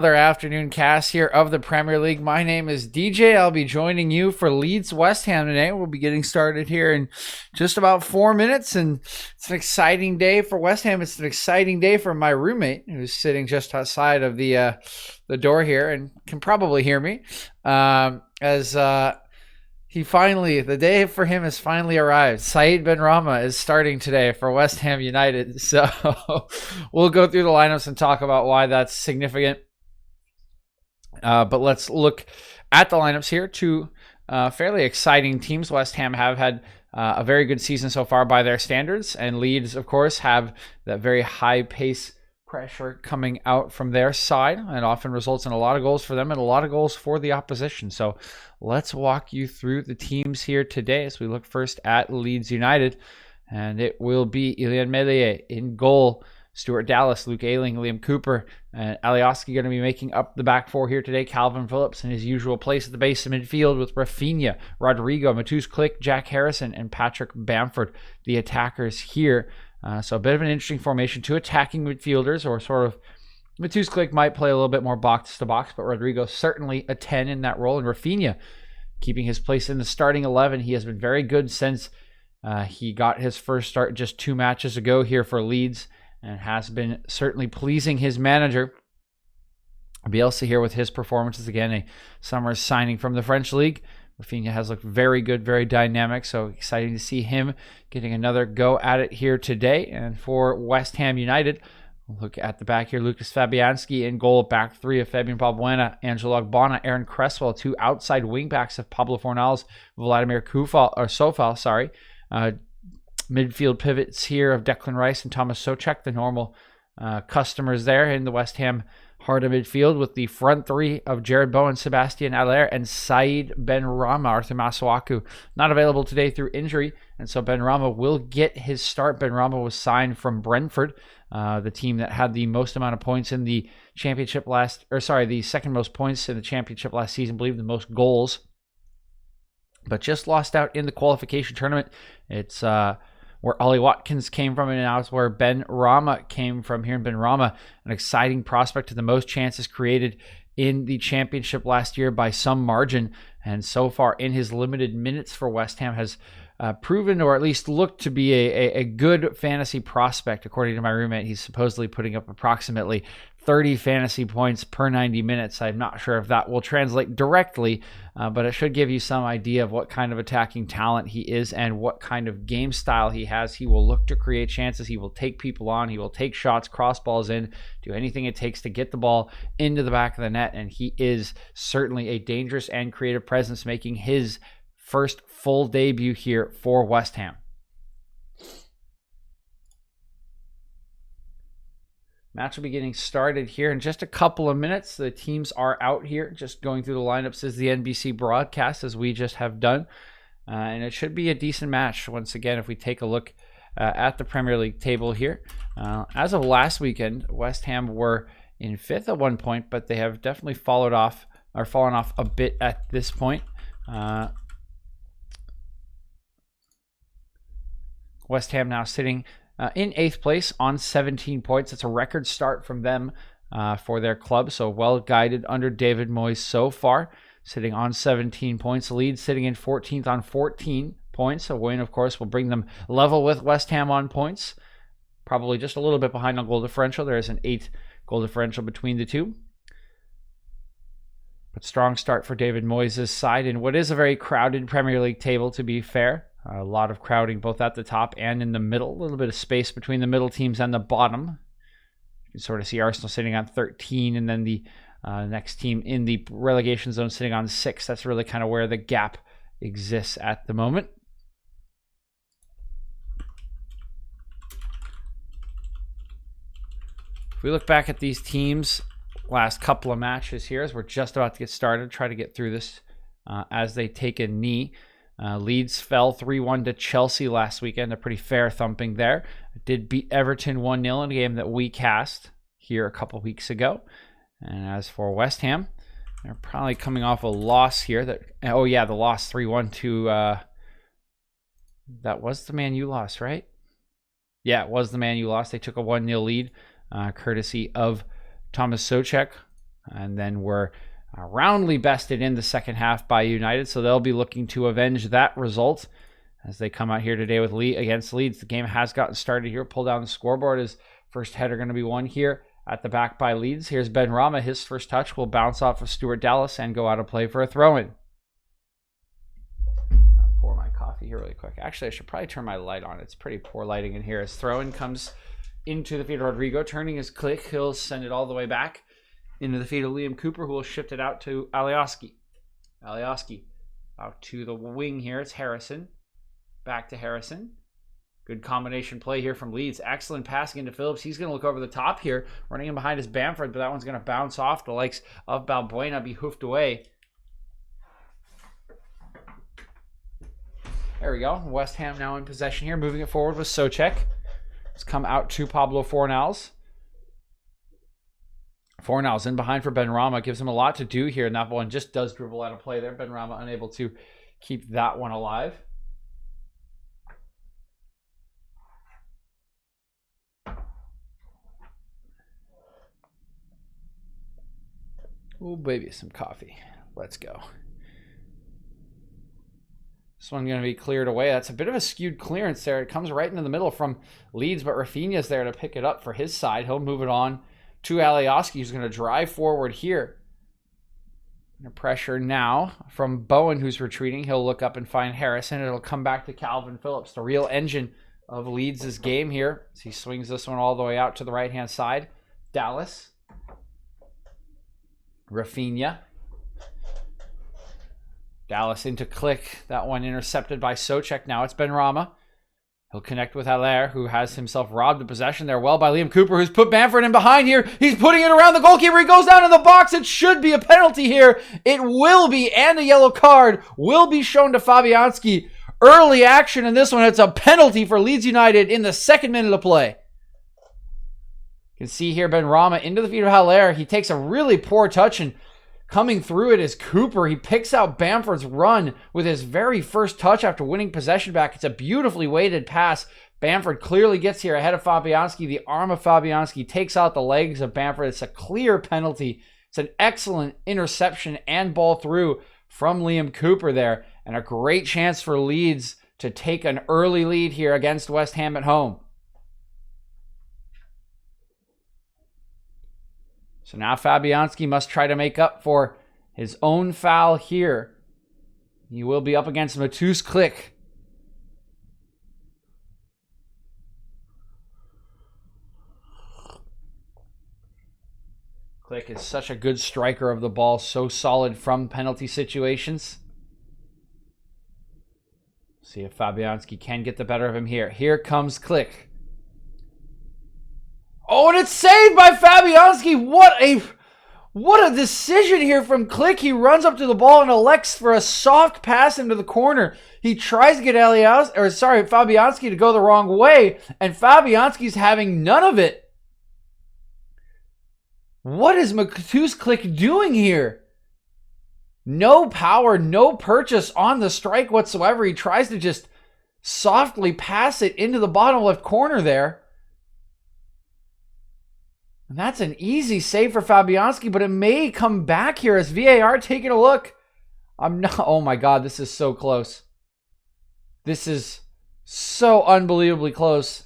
Another afternoon cast here of the Premier League. My name is DJ. I'll be joining you for Leeds West Ham today. We'll be getting started here in just about 4 minutes, and it's an exciting day for West Ham. It's an exciting day for my roommate, who's sitting just outside of the door here and can probably hear me. As the day for him has finally arrived. Said Benrahma is starting today for West Ham United. So we'll go through the lineups and talk about why that's significant. But let's look at the lineups here. Two fairly exciting teams. West Ham have had a very good season so far by their standards, and Leeds, of course, have that very high pace pressure coming out from their side, and often results in a lot of goals for them and a lot of goals for the opposition. So let's walk you through the teams here today as we look first at Leeds United, and it will be Ilian Meslier in goal. Stuart Dallas, Luke Ayling, Liam Cooper, and Alioski going to be making up the back four here today. Calvin Phillips in his usual place at the base of midfield with Rafinha, Rodrigo, Matheus Klick, Jack Harrison, and Patrick Bamford, the attackers here. So a bit of an interesting formation. Two attacking midfielders, or sort of Matheus Klick might play a little bit more box to box, but Rodrigo certainly a 10 in that role. And Rafinha keeping his place in the starting 11. He has been very good since he got his first start just 2 matches ago here for Leeds, and has been certainly pleasing his manager, Bielsa, here with his performances. Again, a summer signing from the French League. Rafinha has looked very good, very dynamic, so exciting to see him getting another go at it here today. And for West Ham United, we'll look at the back here. Lucas Fabianski in goal, back three of Fabian Balbuena, Angelo Ogbonna, Aaron Cresswell, two outside wingbacks of Pablo Fornals, Vladimir Sofal, midfield pivots here of Declan Rice and Thomas Souček, the normal customers there in the West Ham heart of midfield, with the front three of Jared Bowen, Sebastian Aller, and Said Benrahma. Arthur Masuaku not available today through injury, and so Benrahma will get his start. Benrahma was signed from Brentford, the team that had the most amount of points in the championship the second most points in the championship last season, I believe the most goals, but just lost out in the qualification tournament. It's where Ollie Watkins came from, and now it's where Benrahma came from here. And Benrahma, an exciting prospect, to the most chances created in the championship last year by some margin. And so far in his limited minutes for West Ham has proven, or at least looked to be, a good fantasy prospect. According to my roommate, he's supposedly putting up approximately 30 fantasy points per 90 minutes. I'm not sure if that will translate directly, but it should give you some idea of what kind of attacking talent he is and what kind of game style he has. He will look to create chances. He will take people on. He will take shots, cross balls in, do anything it takes to get the ball into the back of the net. And he is certainly a dangerous and creative presence, making his first full debut here for West Ham. Match will be getting started here in just a couple of minutes. The teams are out here. Just going through the lineups as the NBC broadcast, as we just have done. And it should be a decent match. Once again, if we take a look at the Premier League table here. As of last weekend, West Ham were in 5th at one point, but they have definitely fallen off a bit at this point. West Ham now sitting in 8th place on 17 points. It's a record start from them for their club, so well guided under David Moyes so far, sitting on 17 points. Leeds sitting in 14th on 14 points. A win, of course, will bring them level with West Ham on points. Probably just a little bit behind on goal differential. There is an 8 goal differential between the two. But strong start for David Moyes' side in what is a very crowded Premier League table, to be fair. A lot of crowding both at the top and in the middle. A little bit of space between the middle teams and the bottom. You can sort of see Arsenal sitting on 13, and then the next team in the relegation zone sitting on 6. That's really kind of where the gap exists at the moment. If we look back at these teams' last couple of matches here, as we're just about to get started, try to get through this as they take a knee. Leeds fell 3-1 to Chelsea last weekend. A pretty fair thumping there. Did beat Everton 1-0 in a game that we cast here a couple weeks ago. And as for West Ham, they're probably coming off a loss here. The loss 3-1 to... that was the Man U loss, right? Yeah, it was the Man U loss. They took a 1-0 lead, courtesy of Thomas Souček. And then we're roundly bested in the second half by United, so they'll be looking to avenge that result as they come out here today with against Leeds. The game has gotten started here. Pull down the scoreboard. His first header going to be won here at the back by Leeds. Here's Ben Rama. His first touch will bounce off of Stuart Dallas and go out of play for a throw-in. I'll pour my coffee here really quick. Actually, I should probably turn my light on. It's pretty poor lighting in here. As throw-in comes into the feet of Rodrigo. Turning his click, he'll send it all the way back into the feet of Liam Cooper, who will shift it out to Alioski. Alioski out to the wing here. It's Harrison. Back to Harrison. Good combination play here from Leeds. Excellent passing into Phillips. He's going to look over the top here. Running in behind is Bamford, but that one's going to bounce off the likes of Balbuena, be hoofed away. There we go. West Ham now in possession here. Moving it forward with Souček. It's come out to Pablo Fornals. Fornals in behind for Ben Rama. Gives him a lot to do here, and that one just does dribble out of play there. Ben Rama unable to keep that one alive. Oh, baby, some coffee. Let's go. This one's going to be cleared away. That's a bit of a skewed clearance there. It comes right into the middle from Leeds, but Rafinha's there to pick it up for his side. He'll move it on to Alioski, who's going to drive forward here. Under pressure now from Bowen, who's retreating. He'll look up and find Harrison. It'll come back to Calvin Phillips, the real engine of Leeds' game here. As he swings this one all the way out to the right-hand side. Dallas. Rafinha. Dallas into Click. That one intercepted by Souček. Now it's Ben Rama. He'll connect with Haller, who has himself robbed the possession there well by Liam Cooper, who's put Bamford in behind here. He's putting it around the goalkeeper. He goes down in the box. It should be a penalty here. It will be, and a yellow card will be shown to Fabianski. Early action in this one. It's a penalty for Leeds United in the second minute of play. You can see here Ben Rama into the feet of Haller. He takes a really poor touch, and coming through it is Cooper. He picks out Bamford's run with his very first touch after winning possession back. It's a beautifully weighted pass. Bamford clearly gets here ahead of Fabianski. The arm of Fabianski takes out the legs of Bamford. It's a clear penalty. It's an excellent interception and ball through from Liam Cooper there. And a great chance for Leeds to take an early lead here against West Ham at home. So now Fabianski must try to make up for his own foul here. He will be up against Matus Click. Click is such a good striker of the ball, so solid from penalty situations. See if Fabianski can get the better of him here. Here comes Click. Oh, and it's saved by Fabianski. What a decision here from Click. He runs up to the ball and elects for a soft pass into the corner. He tries to get Fabianski to go the wrong way, and Fabianski's having none of it. What is Matus Click doing here? No power, no purchase on the strike whatsoever. He tries to just softly pass it into the bottom left corner there. And that's an easy save for Fabianski, but it may come back here as VAR taking a look. Oh my God, this is so close. This is so unbelievably close.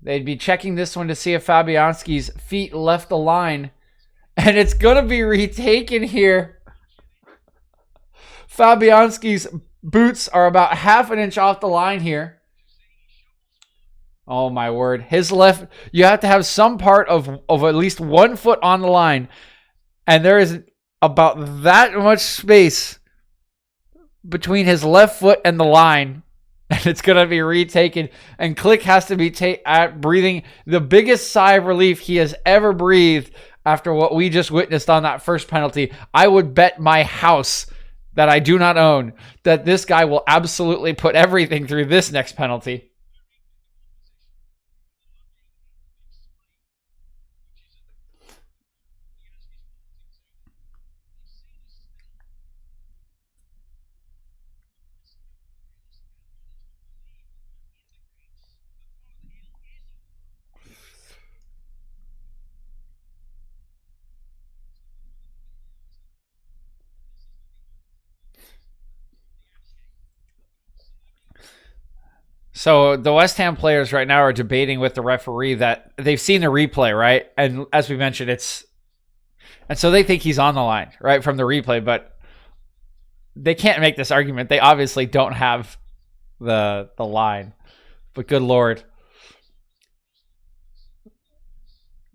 They'd be checking this one to see if Fabianski's feet left the line. And it's going to be retaken here. Fabianski's boots are about half an inch off the line here. Oh my word. His left, you have to have some part of at least 1 foot on the line. And there is about that much space between his left foot and the line. And it's going to be retaken. And Click has to be breathing the biggest sigh of relief he has ever breathed after what we just witnessed on that first penalty. I would bet my house that I do not own that this guy will absolutely put everything through this next penalty. So the West Ham players right now are debating with the referee that they've seen the replay, right? And as we mentioned, and so they think he's on the line, right, from the replay, but they can't make this argument. They obviously don't have the line. But good Lord.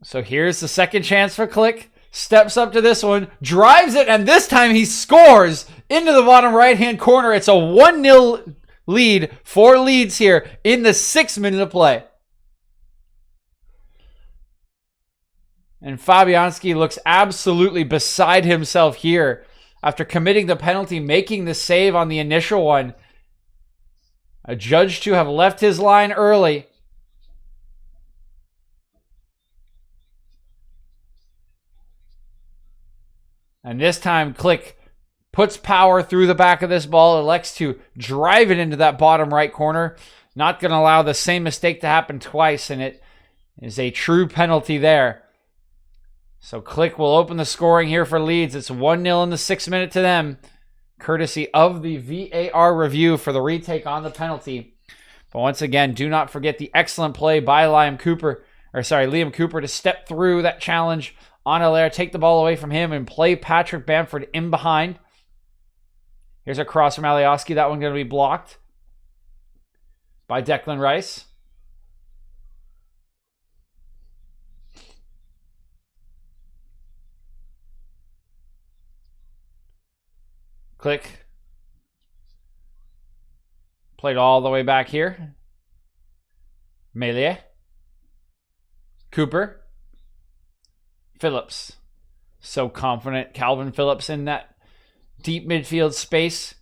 So here's the second chance for Click. Steps up to this one, drives it, and this time he scores into the bottom right-hand corner. It's a 1-0 lead for Leeds here in the 6th minute of play. And Fabianski looks absolutely beside himself here after committing the penalty, making the save on the initial one. Adjudged to have left his line early. And this time, Click puts power through the back of this ball, elects to drive it into that bottom right corner. Not going to allow the same mistake to happen twice, and it is a true penalty there. So Click will open the scoring here for Leeds. It's 1-0 in the 6th minute to them, courtesy of the VAR review for the retake on the penalty. But once again, do not forget the excellent play by Liam Cooper to step through that challenge on Allaire, take the ball away from him, and play Patrick Bamford in behind. Here's a cross from Alioski. That one going to be blocked by Declan Rice. Click. Played all the way back here. Melia. Cooper. Phillips. So confident. Calvin Phillips in that deep midfield space.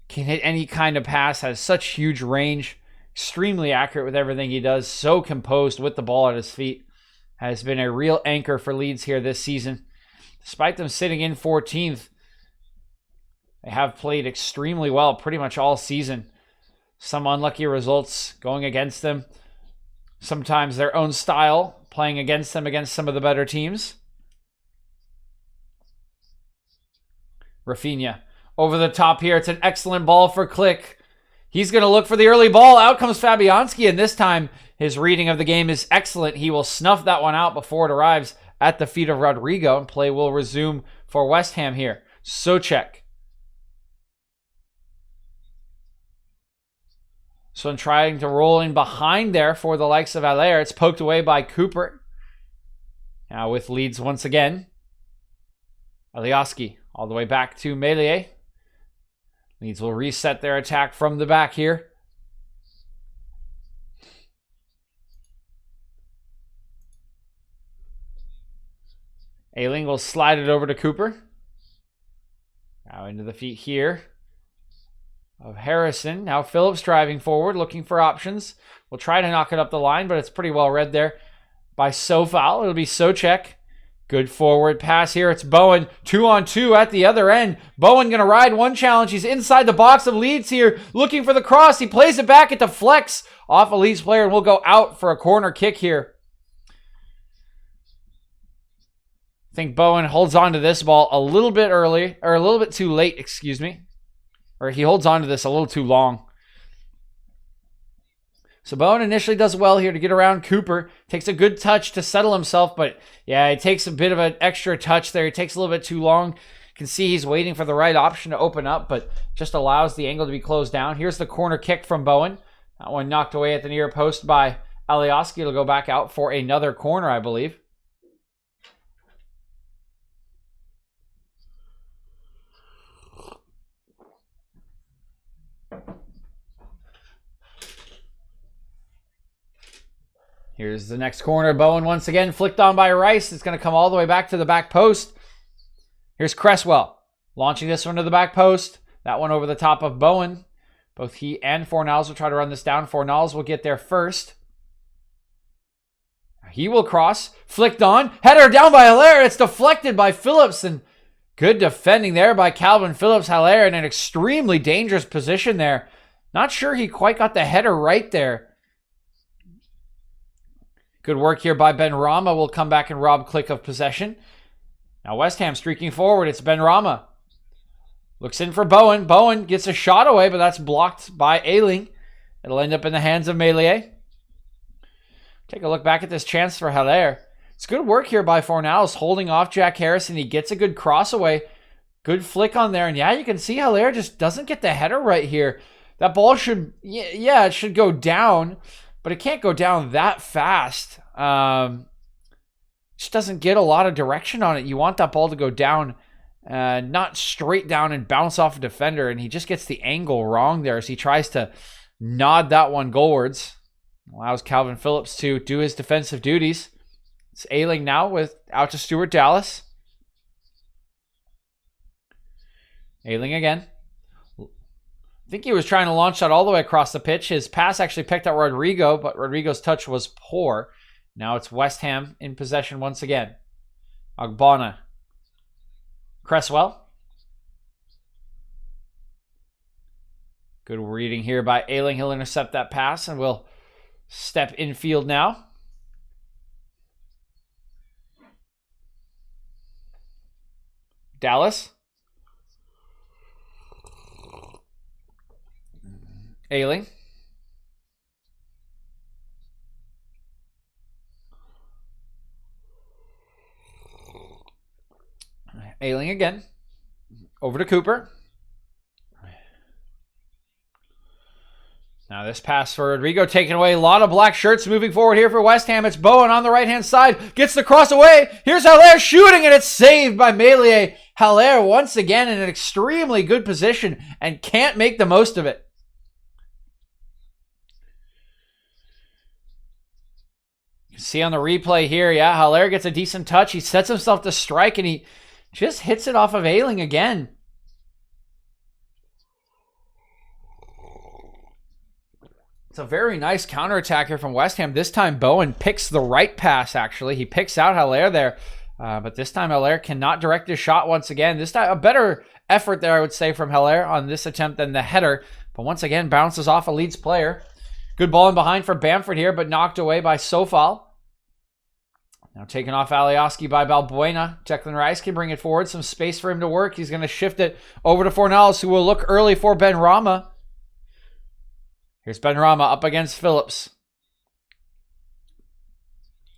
Can hit any kind of pass. Has such huge range. Extremely accurate with everything he does. So composed with the ball at his feet. Has been a real anchor for Leeds here this season. Despite them sitting in 14th, they have played extremely well pretty much all season. Some unlucky results going against them. Sometimes their own style playing against them against some of the better teams. Rafinha over the top here. It's an excellent ball for Click. He's going to look for the early ball. Out comes Fabianski, and this time his reading of the game is excellent. He will snuff that one out before it arrives at the feet of Rodrigo, and play will resume for West Ham here. Souček. So in trying to roll in behind there for the likes of Allaire, it's poked away by Cooper. Now with Leeds once again. Alioski all the way back to Melia. Leeds will reset their attack from the back here. Ayling will slide it over to Cooper. Now into the feet here of Harrison. Now Phillips driving forward, looking for options. Will try to knock it up the line, but it's pretty well read there by Sofal. It'll be Souček. Good forward pass here. It's Bowen. 2-on-2 at the other end. Bowen going to ride one challenge. He's inside the box of Leeds here, looking for the cross. He plays it back. It deflects off a Leeds player and will go out for a corner kick here. I think Bowen holds on to this ball a little bit early, or a little bit too late, excuse me. Or he holds on to this a little too long. So Bowen initially does well here to get around Cooper. Takes a good touch to settle himself, but yeah, he takes a bit of an extra touch there. He takes a little bit too long. You can see he's waiting for the right option to open up, but just allows the angle to be closed down. Here's the corner kick from Bowen. That one knocked away at the near post by Alioski. It'll go back out for another corner, I believe. Here's the next corner. Bowen once again flicked on by Rice. It's going to come all the way back to the back post. Here's Cresswell launching this one to the back post. That one over the top of Bowen. Both he and Fornals will try to run this down. Fornals will get there first. He will cross. Flicked on. Header down by Allaire. It's deflected by Phillips. And good defending there by Calvin Phillips. Allaire in an extremely dangerous position there. Not sure he quite got the header right there. Good work here by Ben Rama. Will come back and rob Click of possession. Now West Ham streaking forward. It's Ben Rama. Looks in for Bowen. Bowen gets a shot away, but that's blocked by Ayling. It'll end up in the hands of Melee. Take a look back at this chance for Haller. It's good work here by Fornals, holding off Jack Harrison. He gets a good cross away. Good flick on there. And yeah, you can see Haller just doesn't get the header right here. That ball should, yeah, it should go down, but it can't go down that fast. Just doesn't get a lot of direction on it. You want that ball to go down, not straight down and bounce off a defender. And he just gets the angle wrong there as he tries to nod that one goalwards. Allows Calvin Phillips to do his defensive duties. It's Ayling now out to Stuart Dallas. Ayling again. I think he was trying to launch that all the way across the pitch. His pass actually picked out Rodrigo, but Rodrigo's touch was poor. Now it's West Ham in possession once again. Ogbonna. Cresswell. Good reading here by Ayling. He'll intercept that pass and will step infield now. Dallas. Ayling. Ayling again. Over to Cooper. Now this pass for Rodrigo taken away. A lot of black shirts moving forward here for West Ham. It's Bowen on the right-hand side. Gets the cross away. Here's Haller shooting, and it's saved by Melee. Haller once again in an extremely good position and can't make the most of it. You can see on the replay here, yeah, Haller gets a decent touch. He sets himself to strike, and he just hits it off of Ayling again. It's a very nice counterattack here from West Ham. This time, Bowen picks the right pass, actually. He picks out Haller there. But this time, Haller cannot direct his shot once again. This time, a better effort there, I would say, from Haller on this attempt than the header. But once again, bounces off a Leeds player. Good ball in behind for Bamford here, but knocked away by Sofal. Now taken off Alioski by Balbuena. Declan Rice can bring it forward. Some space for him to work. He's going to shift it over to Fornals, who will look early for Benrahma. Here's Benrahma up against Phillips.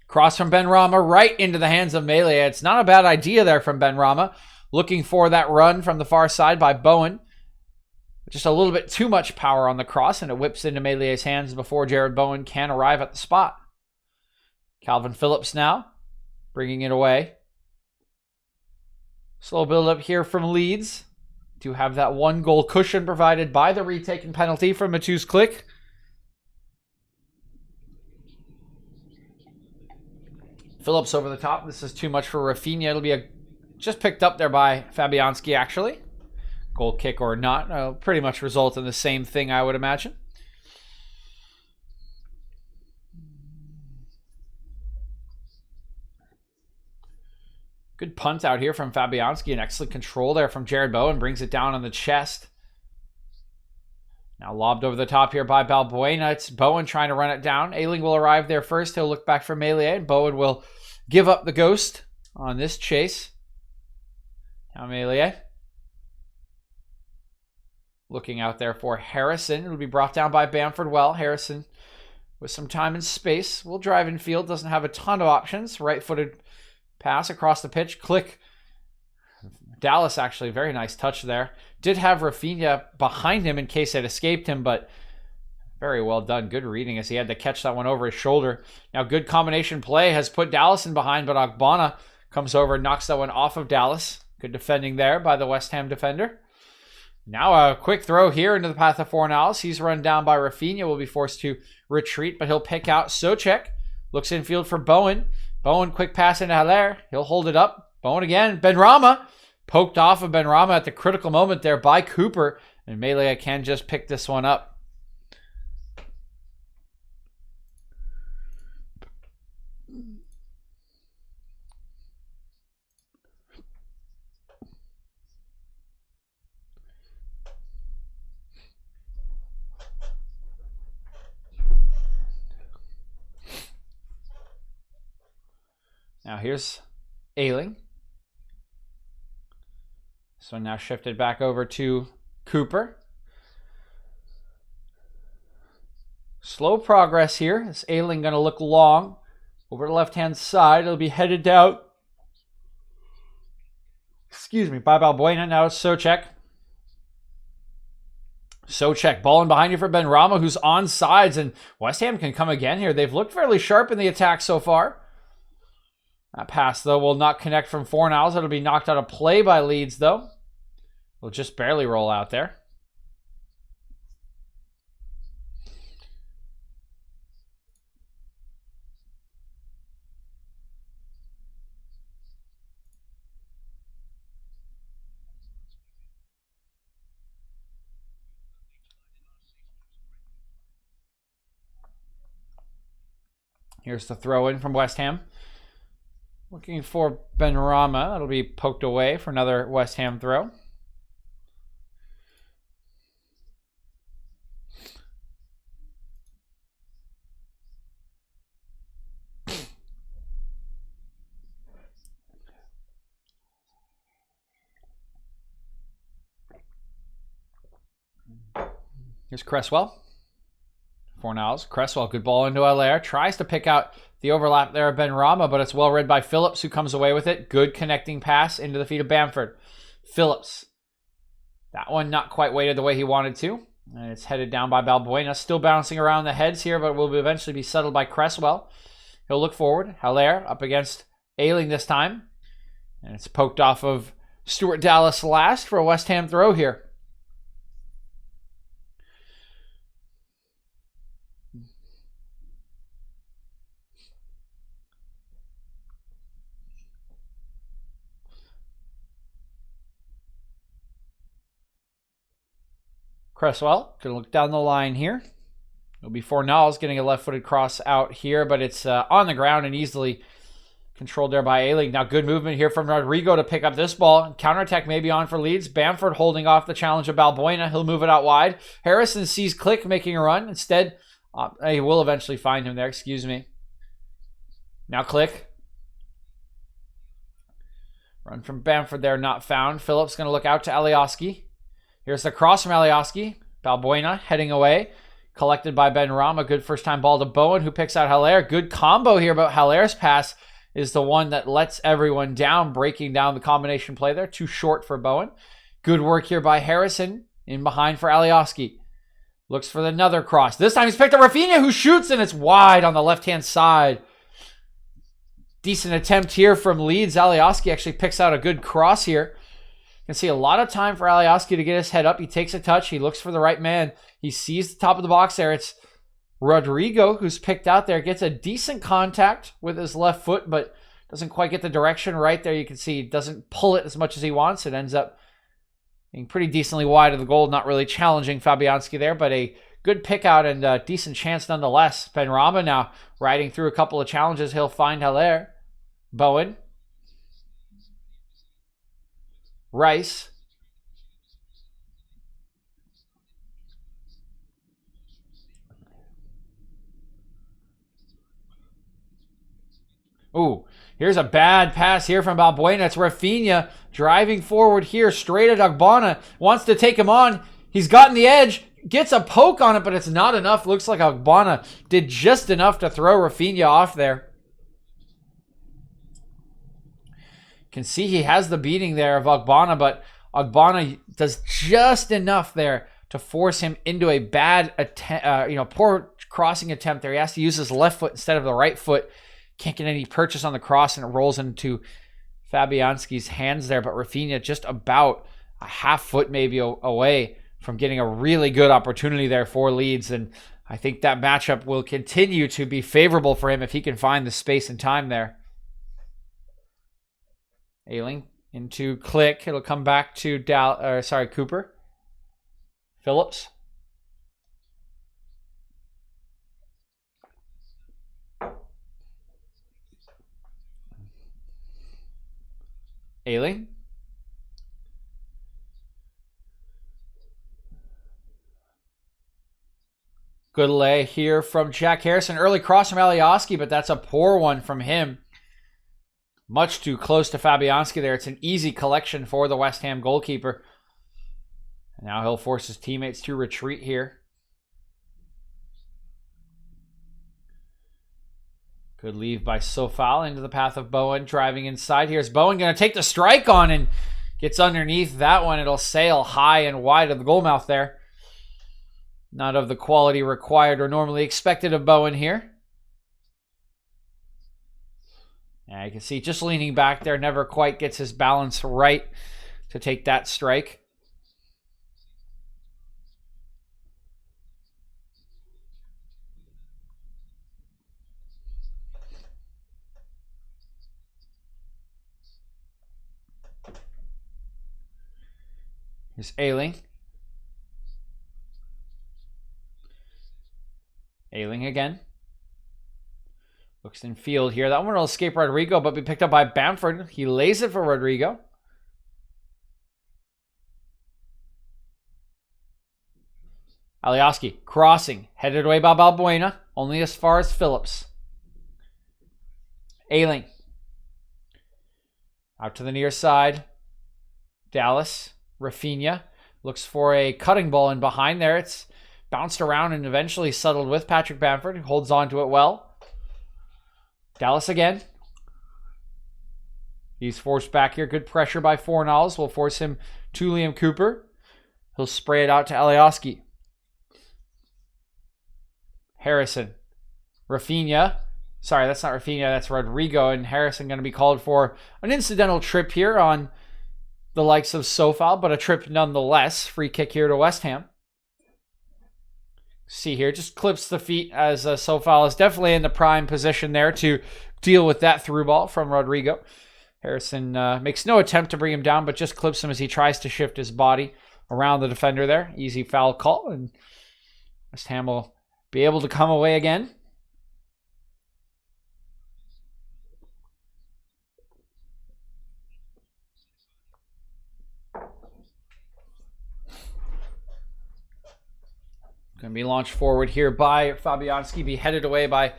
Cross from Benrahma right into the hands of Melee. It's not a bad idea there from Benrahma. Looking for that run from the far side by Bowen. Just a little bit too much power on the cross, and it whips into Melee's hands before Jared Bowen can arrive at the spot. Calvin Phillips now, bringing it away. Slow build up here from Leeds to have that one goal cushion provided by the retaken penalty from Mateusz Klich. Phillips over the top. This is too much for Rafinha. It'll be just picked up there by Fabianski, actually. Goal kick or not, pretty much result in the same thing, I would imagine. Good punt out here from Fabianski. An excellent control there from Jared Bowen. Brings it down on the chest. Now lobbed over the top here by Balbuena. It's Bowen trying to run it down. Ayling will arrive there first. He'll look back for Melee, and Bowen will give up the ghost on this chase. Now Melee. Looking out there for Harrison. It'll be brought down by Bamford. Well, Harrison with some time and space will drive in field. Doesn't have a ton of options. Right-footed pass across the pitch. Klich. Dallas actually, very nice touch there. Did have Rafinha behind him in case it escaped him, but very well done. Good reading as he had to catch that one over his shoulder. Now good combination play has put Dallas in behind, but Ogbonna comes over and knocks that one off of Dallas. Good defending there by the West Ham defender. Now a quick throw here into the path of Fornals. He's run down by Rafinha. Will be forced to retreat, but he'll pick out Souček. Looks infield for Bowen. Bowen, quick pass into Haller. He'll hold it up. Bowen again. Benrahma. Poked off of Benrahma at the critical moment there by Cooper. And Melee can just pick this one up. Now here's Ayling. So now shifted back over to Cooper. Slow progress here. This Ailing going to look long. Over the left-hand side, it'll be headed down. Excuse me, by Balbuena. Now it's Souček. Souček, ball in behind you for Benrahma, who's on sides, and West Ham can come again here. They've looked fairly sharp in the attack so far. That pass, though, will not connect from Fornals. It'll be knocked out of play by Leeds, though. Will just barely roll out there. Here's the throw in from West Ham. Looking for Benrahma. That'll be poked away for another West Ham throw. Here's Cresswell. Fornals. Cresswell, good ball into Allaire. Tries to pick out the overlap there of Benrahma, but it's well read by Phillips, who comes away with it. Good connecting pass into the feet of Bamford. Phillips. That one not quite weighted the way he wanted to. And it's headed down by Balbuena. Still bouncing around the heads here, but will eventually be settled by Cresswell. He'll look forward. Allaire up against Ailing this time. And it's poked off of Stuart Dallas last for a West Ham throw here. Cresswell, going to look down the line here. It'll be Fornals getting a left-footed cross out here, but it's on the ground and easily controlled there by Ailing. Now good movement here from Rodrigo to pick up this ball. Counterattack maybe on for Leeds. Bamford holding off the challenge of Balbuena. He'll move it out wide. Harrison sees Click making a run. Instead, he will eventually find him there, excuse me. Now Click. Run from Bamford there, not found. Phillips going to look out to Alioski. Here's the cross from Alioski. Balbuena heading away. Collected by Benrahma. Good first-time ball to Bowen, who picks out Haller. Good combo here, but Haller's pass is the one that lets everyone down, breaking down the combination play there. Too short for Bowen. Good work here by Harrison. In behind for Alioski. Looks for another cross. This time he's picked up Rafinha, who shoots, and it's wide on the left-hand side. Decent attempt here from Leeds. Alioski actually picks out a good cross here. You can see a lot of time for Alioski to get his head up. He takes a touch. He looks for the right man. He sees the top of the box there. It's Rodrigo who's picked out there. Gets a decent contact with his left foot, but doesn't quite get the direction right there. You can see he doesn't pull it as much as he wants. It ends up being pretty decently wide of the goal. Not really challenging Fabianski there, but a good pick out and a decent chance nonetheless. Benrahma now riding through a couple of challenges. He'll find Haller. Bowen. Rice. Ooh, here's a bad pass here from Balbuena. It's Rafinha driving forward here, straight at Ogbonna. Wants to take him on. He's gotten the edge. Gets a poke on it, but it's not enough. Looks like Ogbonna did just enough to throw Rafinha off there. Can see he has the beating there of Ogbonna, but Ogbonna does just enough there to force him into a bad attempt, poor crossing attempt there. He has to use his left foot instead of the right foot. Can't get any purchase on the cross, and it rolls into Fabianski's hands there, but Rafinha just about a half foot maybe away from getting a really good opportunity there for Leeds, and I think that matchup will continue to be favorable for him if he can find the space and time there. Ailing into Click. It'll come back to Cooper. Phillips. Ailing. Good lay here from Jack Harrison. Early cross from Alioski, but that's a poor one from him. Much too close to Fabianski there. It's an easy collection for the West Ham goalkeeper. Now he'll force his teammates to retreat here. Good leave by Sofal into the path of Bowen. Driving inside. Here's Bowen going to take the strike on and gets underneath that one. It'll sail high and wide of the goal mouth there. Not of the quality required or normally expected of Bowen here. Yeah, you can see just leaning back there, never quite gets his balance right to take that strike. Here's Ayling. Ayling again. Looks in field here. That one will escape Rodrigo, but be picked up by Bamford. He lays it for Rodrigo. Alioski crossing. Headed away by Balbuena. Only as far as Phillips. Ayling. Out to the near side. Dallas. Rafinha. Looks for a cutting ball in behind there. It's bounced around and eventually settled with Patrick Bamford, who holds on to it well. Dallas again. He's forced back here. Good pressure by Fornals. Will force him to Liam Cooper. He'll spray it out to Alioski. Harrison. Rafinha. Sorry, that's not Rafinha. That's Rodrigo. And Harrison going to be called for an incidental trip here on the likes of Sofal, but a trip nonetheless. Free kick here to West Ham. See here, just clips the feet as Sofal is definitely in the prime position there to deal with that through ball from Rodrigo. Harrison makes no attempt to bring him down, but just clips him as he tries to shift his body around the defender there. Easy foul call, and West Ham will be able to come away again. Going to be launched forward here by Fabianski, be headed away by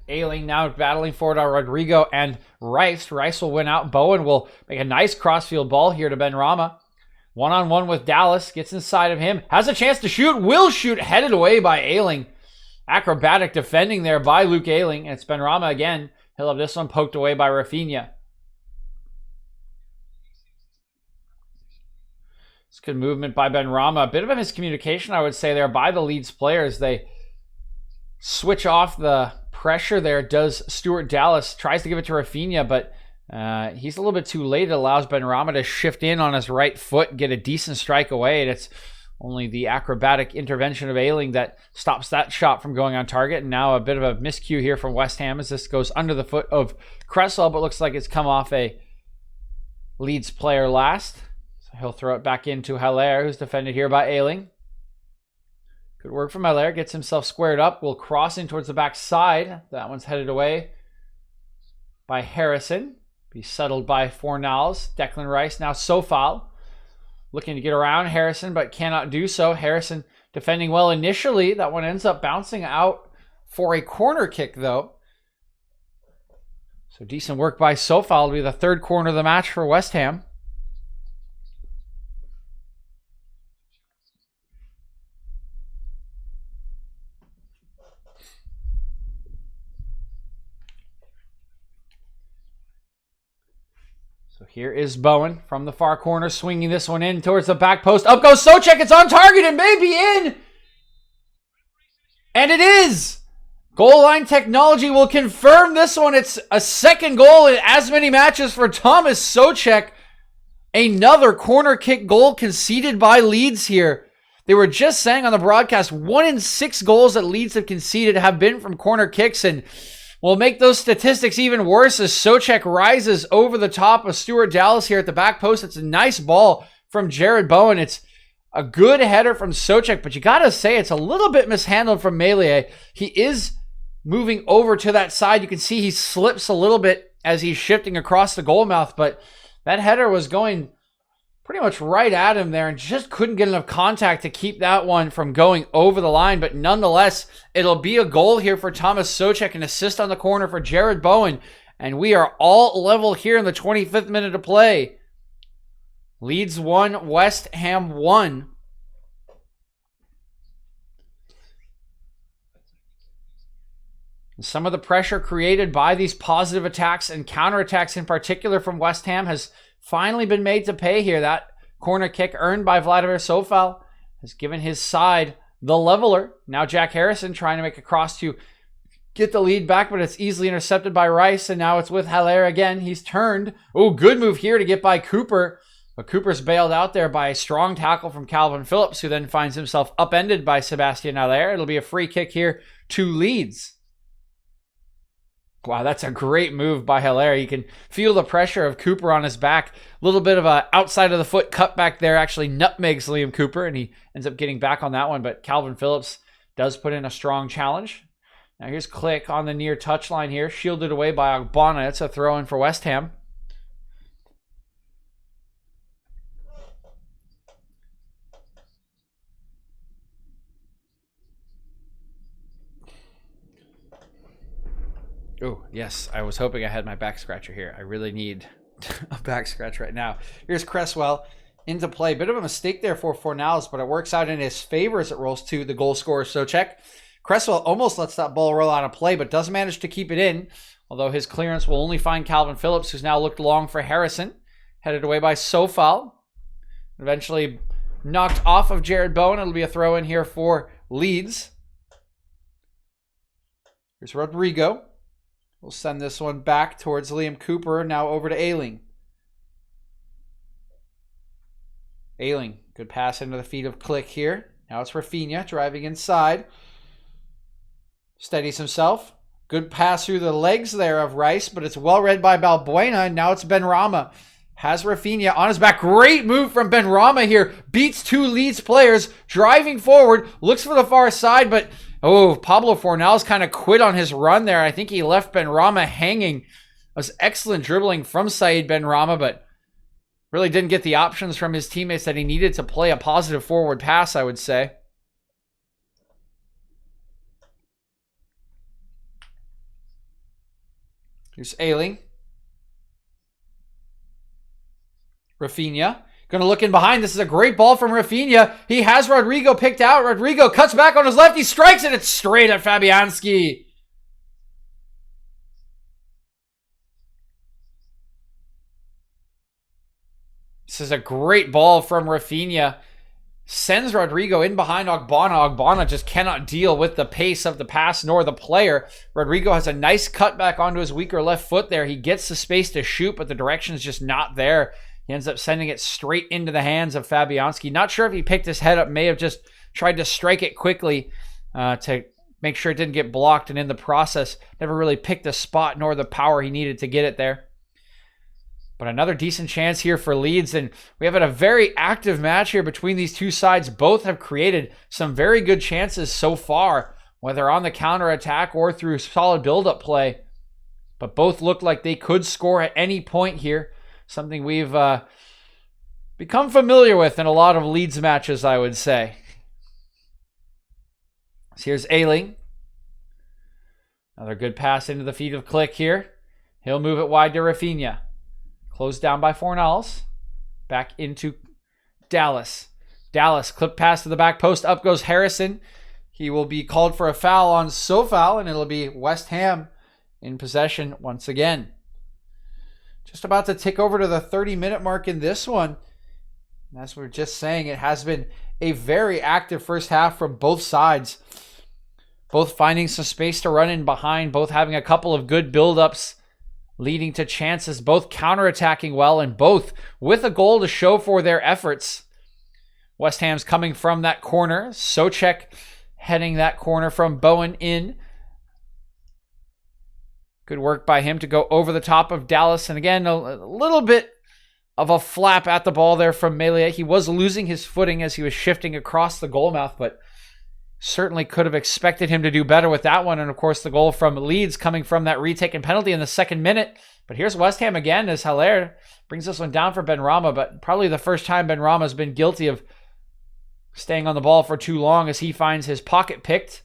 Ayling, now battling forward on Rodrigo and Rice. Rice will win out. Bowen will make a nice crossfield ball here to Benrahma. One-on-one with Dallas, gets inside of him, has a chance to shoot, will shoot, headed away by Ayling. Acrobatic defending there by Luke Ayling. It's Benrahma again. He'll have this one poked away by Rafinha. It's good movement by Benrahma. A bit of a miscommunication, I would say, there by the Leeds players. They switch off the pressure there. Does Stuart Dallas. Tries to give it to Rafinha, but he's a little bit too late. It allows Benrahma to shift in on his right foot, get a decent strike away. And it's only the acrobatic intervention of Ayling that stops that shot from going on target. And now a bit of a miscue here from West Ham as this goes under the foot of Cresswell, but looks like it's come off a Leeds player last. He'll throw it back into Haller, who's defended here by Ayling. Good work from Haller. Gets himself squared up. Will cross in towards the back side. That one's headed away by Harrison. Be settled by Fornals. Declan Rice, now Sofal. Looking to get around Harrison, but cannot do so. Harrison defending well initially. That one ends up bouncing out for a corner kick, though. So decent work by Sofal. It'll be the third corner of the match for West Ham. So here is Bowen from the far corner, swinging this one in towards the back post. Up goes Souček. It's on target and maybe in. And it is. Goal line technology will confirm this one. It's a second goal in as many matches for Thomas Souček. Another corner kick goal conceded by Leeds here. They were just saying on the broadcast, 1 in 6 goals that Leeds have conceded have been from corner kicks, and will make those statistics even worse as Souček rises over the top of Stuart Dallas here at the back post. It's a nice ball from Jared Bowen. It's a good header from Souček, but you got to say it's a little bit mishandled from Melee. He is moving over to that side. You can see he slips a little bit as he's shifting across the goal mouth, but that header was going pretty much right at him there and just couldn't get enough contact to keep that one from going over the line. But nonetheless, it'll be a goal here for Thomas Souček, an assist on the corner for Jared Bowen. And we are all level here in the 25th minute of play. Leeds 1, West Ham 1. Some of the pressure created by these positive attacks and counterattacks in particular from West Ham has finally been made to pay here. That corner kick earned by Vladimir Sofal has given his side the leveler. Now Jack Harrison trying to make a cross to get the lead back, but it's easily intercepted by Rice, and now it's with Haller again. He's turned. Oh, good move here to get by Cooper. But Cooper's bailed out there by a strong tackle from Calvin Phillips, who then finds himself upended by Sebastian Haller. It'll be a free kick here to Leeds. Wow, that's a great move by Haller. You can feel the pressure of Cooper on his back. A little bit of a outside of the foot cut back there actually nutmegs Liam Cooper, and he ends up getting back on that one. But Calvin Phillips does put in a strong challenge. Now here's Click on the near touchline here, shielded away by Ogbonna. It's a throw-in for West Ham. Oh, yes, I was hoping I had my back scratcher here. I really need a back scratch right now. Here's Cresswell into play. Bit of a mistake there for Fornals, but it works out in his favor as it rolls to the goal scorer, Souček. Cresswell almost lets that ball roll out of play, but does manage to keep it in, although his clearance will only find Calvin Phillips, who's now looked long for Harrison. Headed away by Sofal. Eventually knocked off of Jared Bowen. It'll be a throw in here for Leeds. Here's Rodrigo. We'll send this one back towards Liam Cooper, now over to Ayling. Ayling, good pass into the feet of Click here. Now it's Rafinha driving inside. Steadies himself. Good pass through the legs there of Rice, but it's well read by Balbuena, and now it's Benrahma. Has Rafinha on his back. Great move from Benrahma here. Beats two Leeds players, driving forward, looks for the far side, but Pablo Fornals kind of quit on his run there. I think he left Benrahma hanging. It was excellent dribbling from Said Benrahma, but really didn't get the options from his teammates that he needed to play a positive forward pass, I would say. Here's Ayling. Rafinha. Going to look in behind. This is a great ball from Rafinha. He has Rodrigo picked out. Rodrigo cuts back on his left. He strikes it. It's straight at Fabianski. This is a great ball from Rafinha. Sends Rodrigo in behind Ogbonna. Ogbonna just cannot deal with the pace of the pass nor the player. Rodrigo has a nice cutback onto his weaker left foot there. He gets the space to shoot, but the direction is just not there. He ends up sending it straight into the hands of Fabianski. Not sure if he picked his head up. May have just tried to strike it quickly to make sure it didn't get blocked. And in the process, never really picked the spot nor the power he needed to get it there. But another decent chance here for Leeds. And we have a very active match here between these two sides. Both have created some very good chances so far, whether on the counterattack or through solid build-up play. But both look like they could score at any point here. Something we've become familiar with in a lot of Leeds matches, I would say. So here's Ayling. Another good pass into the feet of Click here. He'll move it wide to Rafinha. Closed down by Fornals. Back into Dallas. Dallas, clip pass to the back post. Up goes Harrison. He will be called for a foul on Sofal, and it'll be West Ham in possession once again. Just about to tick over to the 30-minute mark in this one. And as we were just saying, it has been a very active first half from both sides. Both finding some space to run in behind, both having a couple of good build-ups leading to chances, both counterattacking well, and both with a goal to show for their efforts. West Ham's coming from that corner. Souček heading that corner from Bowen in. Good work by him to go over the top of Dallas. And again, a little bit of a flap at the ball there from Melia. He was losing his footing as he was shifting across the goal mouth, but certainly could have expected him to do better with that one. And of course, the goal from Leeds coming from that retaken penalty in the second minute. But here's West Ham again as Haller brings this one down for Benrahma, but probably the first time Benrahma has been guilty of staying on the ball for too long as he finds his pocket picked.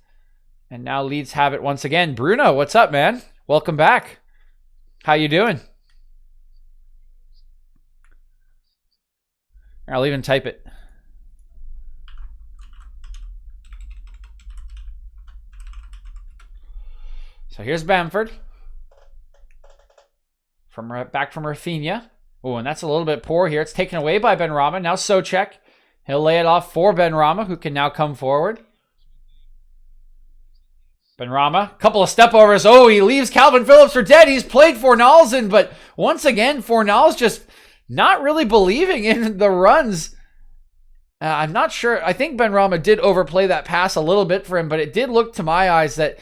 And now Leeds have it once again. Bruno, what's up, man? Welcome back. How you doing? I'll even type it. So here's Bamford. Back from Rafinha. Oh, and that's a little bit poor here. It's taken away by Benrahma. Now Souček. He'll lay it off for Benrahma, who can now come forward. Benrahma, couple of step overs. Oh, he leaves Calvin Phillips for dead. He's played Fornals in, but once again, Fornals just not really believing in the runs. I'm not sure. I think Benrahma did overplay that pass a little bit for him, but it did look to my eyes that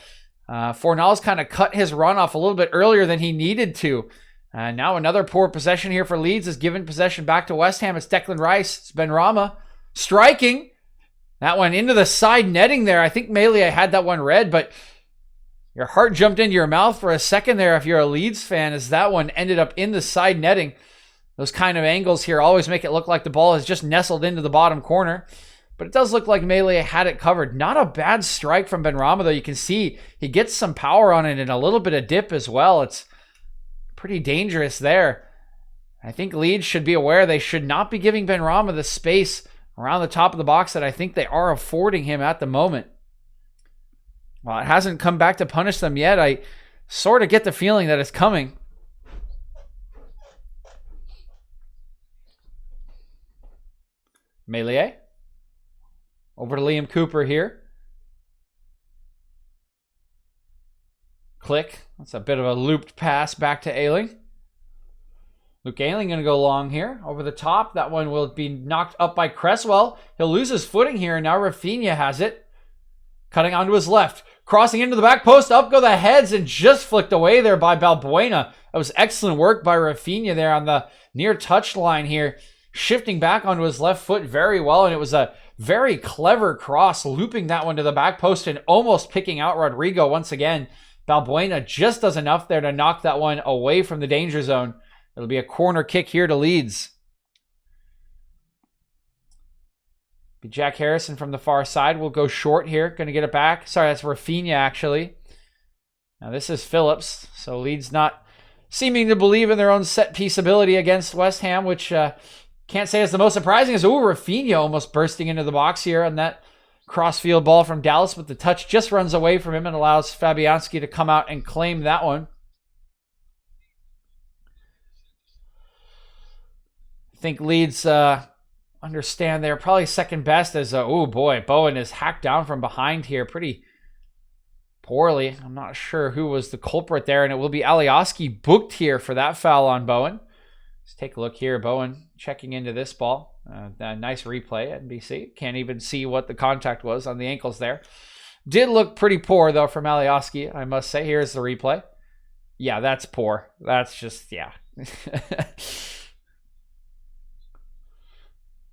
Fornals kind of cut his run off a little bit earlier than he needed to. Now another poor possession here for Leeds is given possession back to West Ham. It's Declan Rice. It's Benrahma striking. That one into the side netting there. I think Melia had that one read, but your heart jumped into your mouth for a second there if you're a Leeds fan, as that one ended up in the side netting. Those kind of angles here always make it look like the ball is just nestled into the bottom corner. But it does look like Melia had it covered. Not a bad strike from Benrahma, though. You can see he gets some power on it and a little bit of dip as well. It's pretty dangerous there. I think Leeds should be aware they should not be giving Benrahma the space around the top of the box that I think they are affording him at the moment. Well, it hasn't come back to punish them yet. I sort of get the feeling that it's coming. Melia. Over to Liam Cooper here. Click. That's a bit of a looped pass back to Ayling. Luke Ayling going to go long here. Over the top. That one will be knocked up by Cresswell. He'll lose his footing here. Now Rafinha has it. Cutting onto his left. Crossing into the back post. Up go the heads and just flicked away there by Balbuena. That was excellent work by Rafinha there on the near touch line here. Shifting back onto his left foot very well. And it was a very clever cross. Looping that one to the back post and almost picking out Rodrigo once again. Balbuena just does enough there to knock that one away from the danger zone. It'll be a corner kick here to Leeds. Jack Harrison from the far side will go short here. Going to get it back. Sorry, that's Rafinha actually. Now this is Phillips. So Leeds not seeming to believe in their own set piece ability against West Ham, which can't say is the most surprising. Is Rafinha almost bursting into the box here on that crossfield ball from Dallas, but the touch just runs away from him and allows Fabianski to come out and claim that one. I think Leeds understand they're probably second best as, oh boy, Bowen is hacked down from behind here pretty poorly. I'm not sure who was the culprit there, and it will be Alioski booked here for that foul on Bowen. Let's take a look here. Bowen checking into this ball. Nice replay at NBC. Can't even see what the contact was on the ankles there. Did look pretty poor, though, from Alioski, I must say. Here's the replay. Yeah, that's poor. That's just, yeah.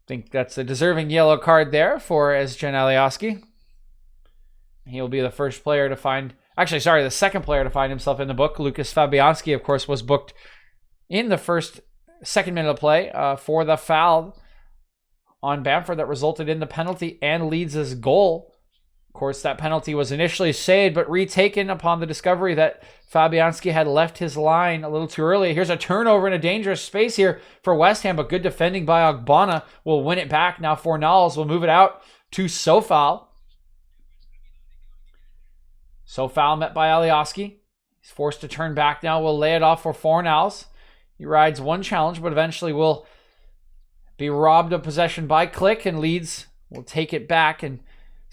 Think that's a deserving yellow card there for Özcan Alioski. He'll be the first player to find... Actually, sorry, the second player to find himself in the book. Lucas Fabianski, of course, was booked in the second minute of play for the foul on Bamford that resulted in the penalty and Leeds' goal. Of course, that penalty was initially saved, but retaken upon the discovery that Fabianski had left his line a little too early. Here's a turnover in a dangerous space here for West Ham, but good defending by Ogbonna will win it back. Now Fornals will move it out to Sofal. Sofal met by Alioski. He's forced to turn back now. We'll lay it off for Fornals. He rides one challenge, but eventually will be robbed of possession by Click, and Leeds will take it back and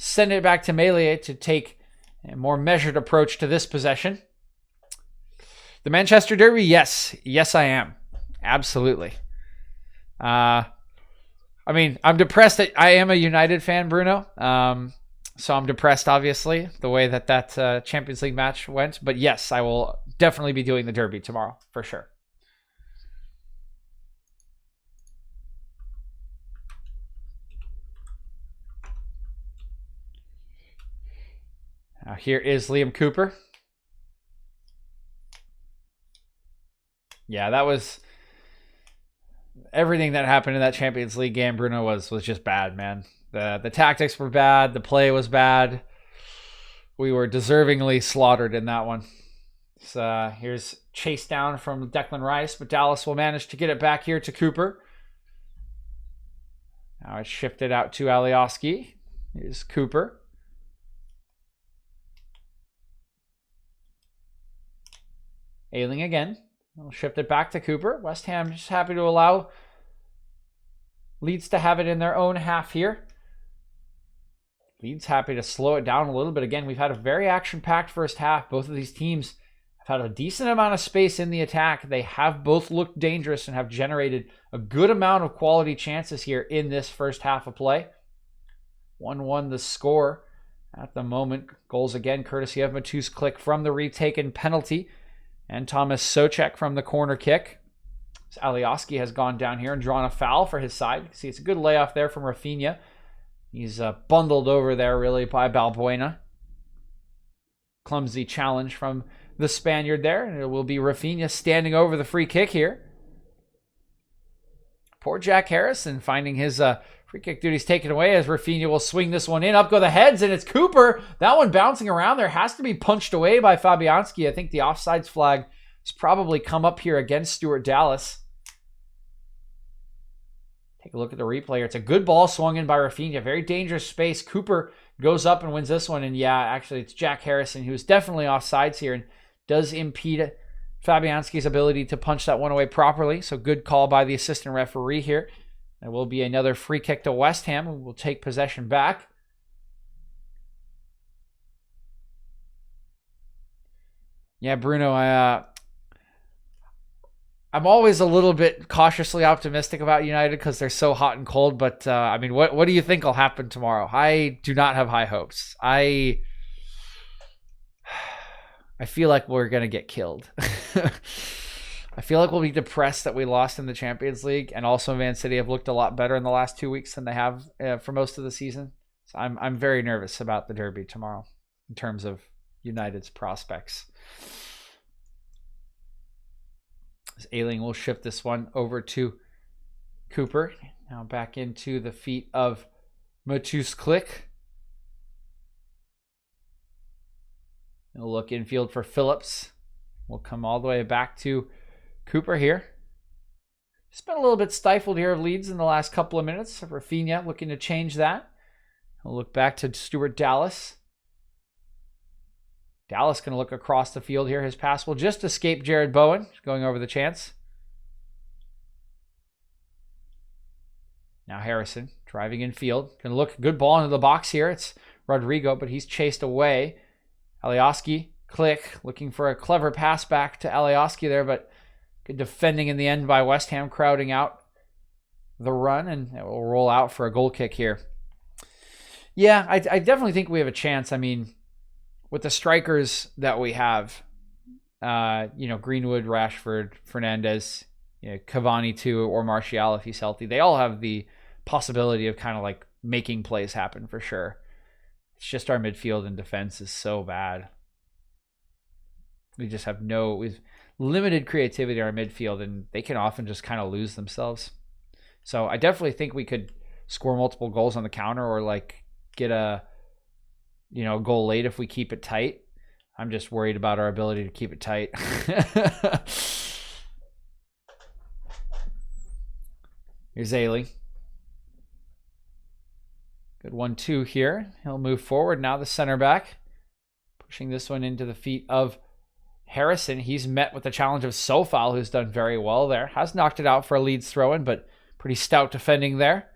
send it back to Melia to take a more measured approach to this possession. The Manchester Derby, yes. Yes, I am. Absolutely. I mean, I'm depressed that I am a United fan, Bruno. So I'm depressed, obviously, the way that Champions League match went. But yes, I will definitely be doing the Derby tomorrow, for sure. Now here is Liam Cooper. Yeah, that was... Everything that happened in that Champions League game, Bruno, was just bad, man. The tactics were bad. The play was bad. We were deservingly slaughtered in that one. So here's chase down from Declan Rice, but Dallas will manage to get it back here to Cooper. Now it's shifted out to Alioski. Here's Cooper. Ailing again. We'll shift it back to Cooper. West Ham just happy to allow Leeds to have it in their own half here. Leeds happy to slow it down a little bit. Again, we've had a very action-packed first half. Both of these teams have had a decent amount of space in the attack. They have both looked dangerous and have generated a good amount of quality chances here in this first half of play. 1-1 the score at the moment. Goals again courtesy of Matus Click from the retaken penalty and Thomas Socek from the corner kick. So Alioski has gone down here and drawn a foul for his side. You can see it's a good layoff there from Rafinha. He's bundled over there really by Balbuena. Clumsy challenge from the Spaniard there. And it will be Rafinha standing over the free kick here. Poor Jack Harrison finding his free kick duties taken away as Rafinha will swing this one in. Up go the heads, and it's Cooper. That one bouncing around there has to be punched away by Fabianski. I think the offsides flag has probably come up here against Stuart Dallas. Take a look at the replay. It's a good ball swung in by Rafinha. Very dangerous space. Cooper goes up and wins this one. And yeah, actually it's Jack Harrison who's definitely offsides here and does impede Fabianski's ability to punch that one away properly. So good call by the assistant referee here. There will be another free kick to West Ham who will take possession back. Yeah, Bruno, I'm always a little bit cautiously optimistic about United because they're so hot and cold. But, I mean, what do you think will happen tomorrow? I do not have high hopes. I feel like we're going to get killed. I feel like we'll be depressed that we lost in the Champions League. And also Man City have looked a lot better in the last 2 weeks than they have for most of the season. So I'm very nervous about the derby tomorrow in terms of United's prospects. Ailing will shift this one over to Cooper. Now back into the feet of Matus Click. He'll look infield for Phillips. We'll come all the way back to Cooper here. Just been a little bit stifled here of Leeds in the last couple of minutes. Rafinha looking to change that. He'll look back to Stuart Dallas. Dallas going to look across the field here. His pass will just escape Jared Bowen, going over the chance. Now Harrison driving in field. Going to look good ball into the box here. It's Rodrigo, but he's chased away. Alioski, Click, looking for a clever pass back to Alioski there, but good defending in the end by West Ham, crowding out the run, and it will roll out for a goal kick here. Yeah, I definitely think we have a chance. I mean, with the strikers that we have, Greenwood, Rashford, Fernandez, Cavani too, or Martial if he's healthy, they all have the possibility of kind of like making plays happen for sure. It's just our midfield and defense is so bad. We just have we've limited creativity in our midfield, and they can often just kind of lose themselves. So I definitely think we could score multiple goals on the counter or like get a goal late if we keep it tight. I'm just worried about our ability to keep it tight. Here's Ailey. Good 1-2 here. He'll move forward now, the center back. Pushing this one into the feet of Harrison. He's met with the challenge of Sofal, who's done very well there. Has knocked it out for a Leeds throw-in, but pretty stout defending there.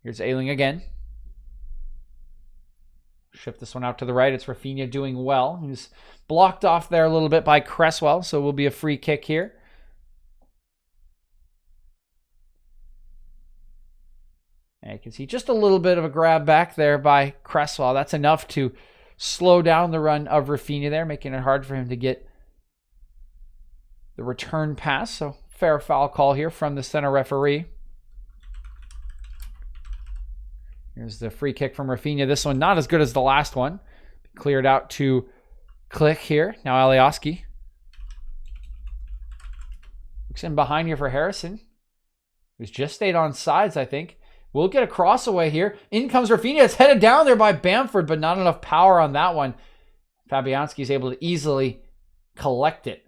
Here's Ailing again. Shift this one out to the right. It's Rafinha doing well. He's blocked off there a little bit by Cresswell, so it will be a free kick here. And you can see just a little bit of a grab back there by Cresswell. That's enough to slow down the run of Rafinha there, making it hard for him to get the return pass. So fair foul call here from the center referee. Here's the free kick from Rafinha. This one not as good as the last one. Cleared out to Click here. Now Alioski. Looks in behind here for Harrison, who's just stayed on sides, I think. We'll get a cross away here. In comes Rafinha. It's headed down there by Bamford, but not enough power on that one. Fabianski is able to easily collect it.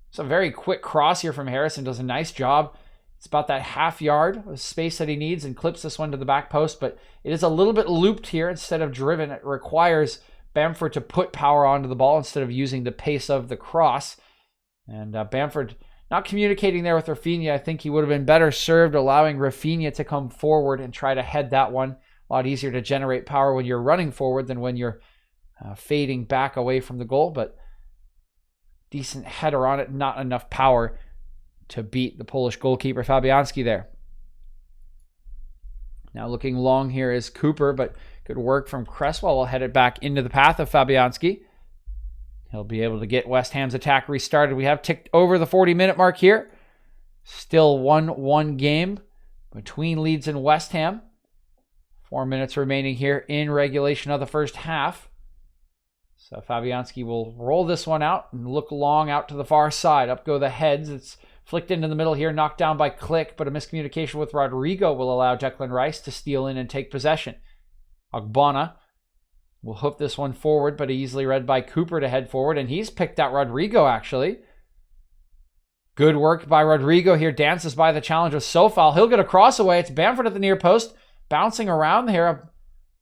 It's a very quick cross here from Harrison. Does a nice job It's about that half yard of space that he needs and clips this one to the back post, but it is a little bit looped here instead of driven. It requires Bamford to put power onto the ball instead of using the pace of the cross. And Bamford not communicating there with Rafinha. I think he would have been better served allowing Rafinha to come forward and try to head that one. A lot easier to generate power when you're running forward than when you're fading back away from the goal, but decent header on it, not enough power to beat the Polish goalkeeper Fabianski there. Now looking long here is Cooper, but good work from Cresswell. We'll head it back into the path of Fabianski. He'll be able to get West Ham's attack restarted. We have ticked over the 40-minute mark here. Still 1-1 game between Leeds and West Ham. 4 minutes remaining here in regulation of the first half. So Fabianski will roll this one out and look long out to the far side. Up go the heads. It's flicked into the middle here, knocked down by Click, but a miscommunication with Rodrigo will allow Declan Rice to steal in and take possession. Ogbonna will hoof this one forward, but easily read by Cooper to head forward, and he's picked out Rodrigo, actually. Good work by Rodrigo here. Dances by the challenge of Sofal. He'll get a cross away. It's Bamford at the near post, bouncing around here.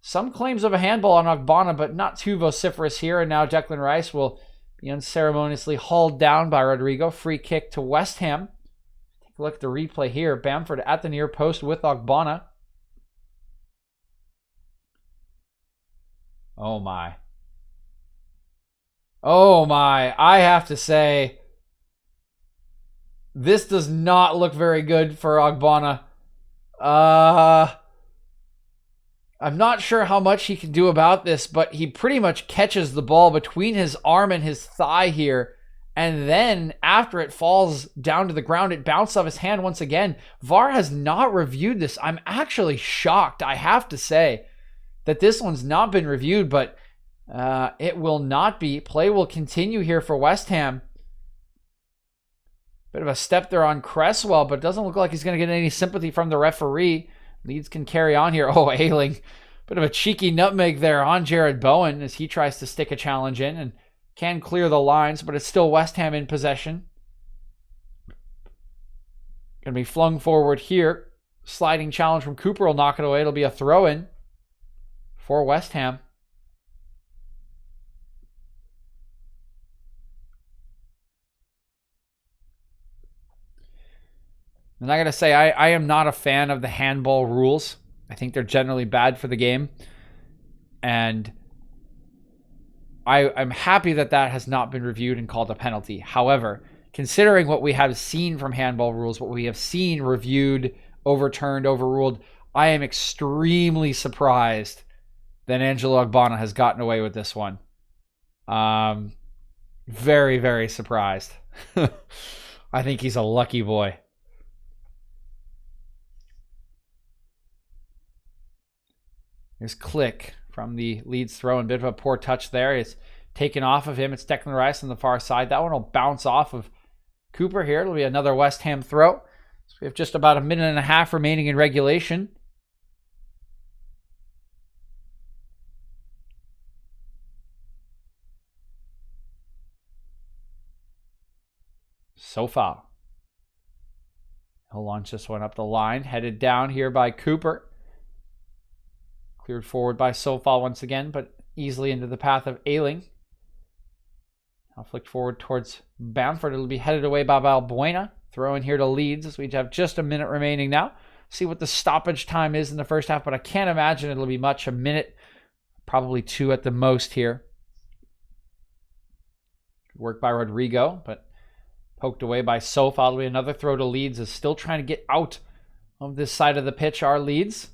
Some claims of a handball on Ogbonna, but not too vociferous here, and now Declan Rice will be unceremoniously hauled down by Rodrigo. Free kick to West Ham. Take a look at the replay here. Bamford at the near post with Ogbonna. Oh my. Oh my. I have to say, this does not look very good for Ogbonna. I'm not sure how much he can do about this, but he pretty much catches the ball between his arm and his thigh here. And then after it falls down to the ground, it bounced off his hand once again. VAR has not reviewed this. I'm actually shocked, I have to say, that this one's not been reviewed, but it will not be. Play will continue here for West Ham. Bit of a step there on Cresswell, but doesn't look like he's going to get any sympathy from the referee. Leeds can carry on here. Oh, Ayling. Bit of a cheeky nutmeg there on Jared Bowen as he tries to stick a challenge in and can clear the lines, but it's still West Ham in possession. Going to be flung forward here. Sliding challenge from Cooper will knock it away. It'll be a throw-in for West Ham. And I got to say, I am not a fan of the handball rules. I think they're generally bad for the game. And I'm happy that that has not been reviewed and called a penalty. However, considering what we have seen from handball rules, what we have seen reviewed, overturned, overruled, I am extremely surprised that Angelo Ogbonna has gotten away with this one. Very, very surprised. I think he's a lucky boy. Here's Click from the Leeds throw, and bit of a poor touch there. It's taken off of him. It's Declan Rice on the far side. That one will bounce off of Cooper here. It'll be another West Ham throw. So we have just about a minute and a half remaining in regulation. Sofal. He'll launch this one up the line. Headed down here by Cooper. Cleared forward by Sofal once again, but easily into the path of Ayling. Now flicked forward towards Bamford. It'll be headed away by Balbuena. Throw in here to Leeds as we have just a minute remaining now. See what the stoppage time is in the first half, but I can't imagine it'll be much. A minute, probably two at the most here. Good work by Rodrigo, but poked away by Sofal. It'll be another throw to Leeds. Is still trying to get out of this side of the pitch are Leeds.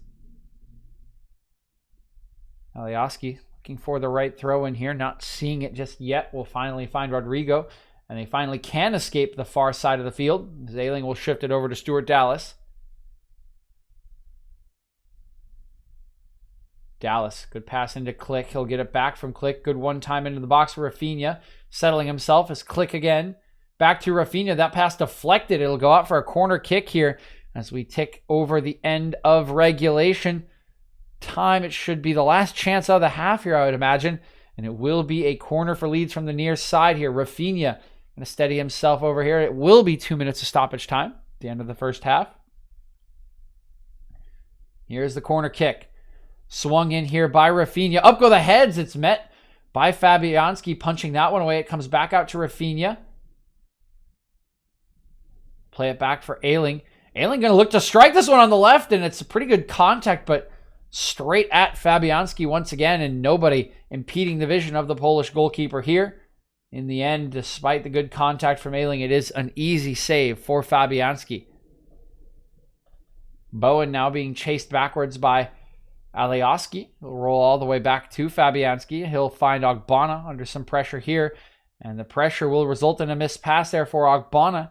Alioski looking for the right throw in here, not seeing it just yet. Will finally find Rodrigo, and they finally can escape the far side of the field. Ayling will shift it over to Stuart Dallas. Dallas, good pass into Click. He'll get it back from Click. Good one time into the box for Rafinha. Settling himself as Click again. Back to Rafinha. That pass deflected. It'll go out for a corner kick here as we tick over the end of regulation time. It should be the last chance of the half here, I would imagine, and it will be a corner for Leeds from the near side here. Rafinha going to steady himself over here. It will be 2 minutes of stoppage time. the end of the first half. Here's the corner kick. Swung in here by Rafinha. Up go the heads. It's met by Fabianski, punching that one away. It comes back out to Rafinha. Play it back for Ayling. Ayling going to look to strike this one on the left, and it's a pretty good contact, but straight at Fabianski once again, and nobody impeding the vision of the Polish goalkeeper here. In the end, despite the good contact from Ayling, it is an easy save for Fabianski. Bowen now being chased backwards by Alioski. He'll roll all the way back to Fabianski. He'll find Ogbonna under some pressure here, and the pressure will result in a missed pass there for Ogbonna.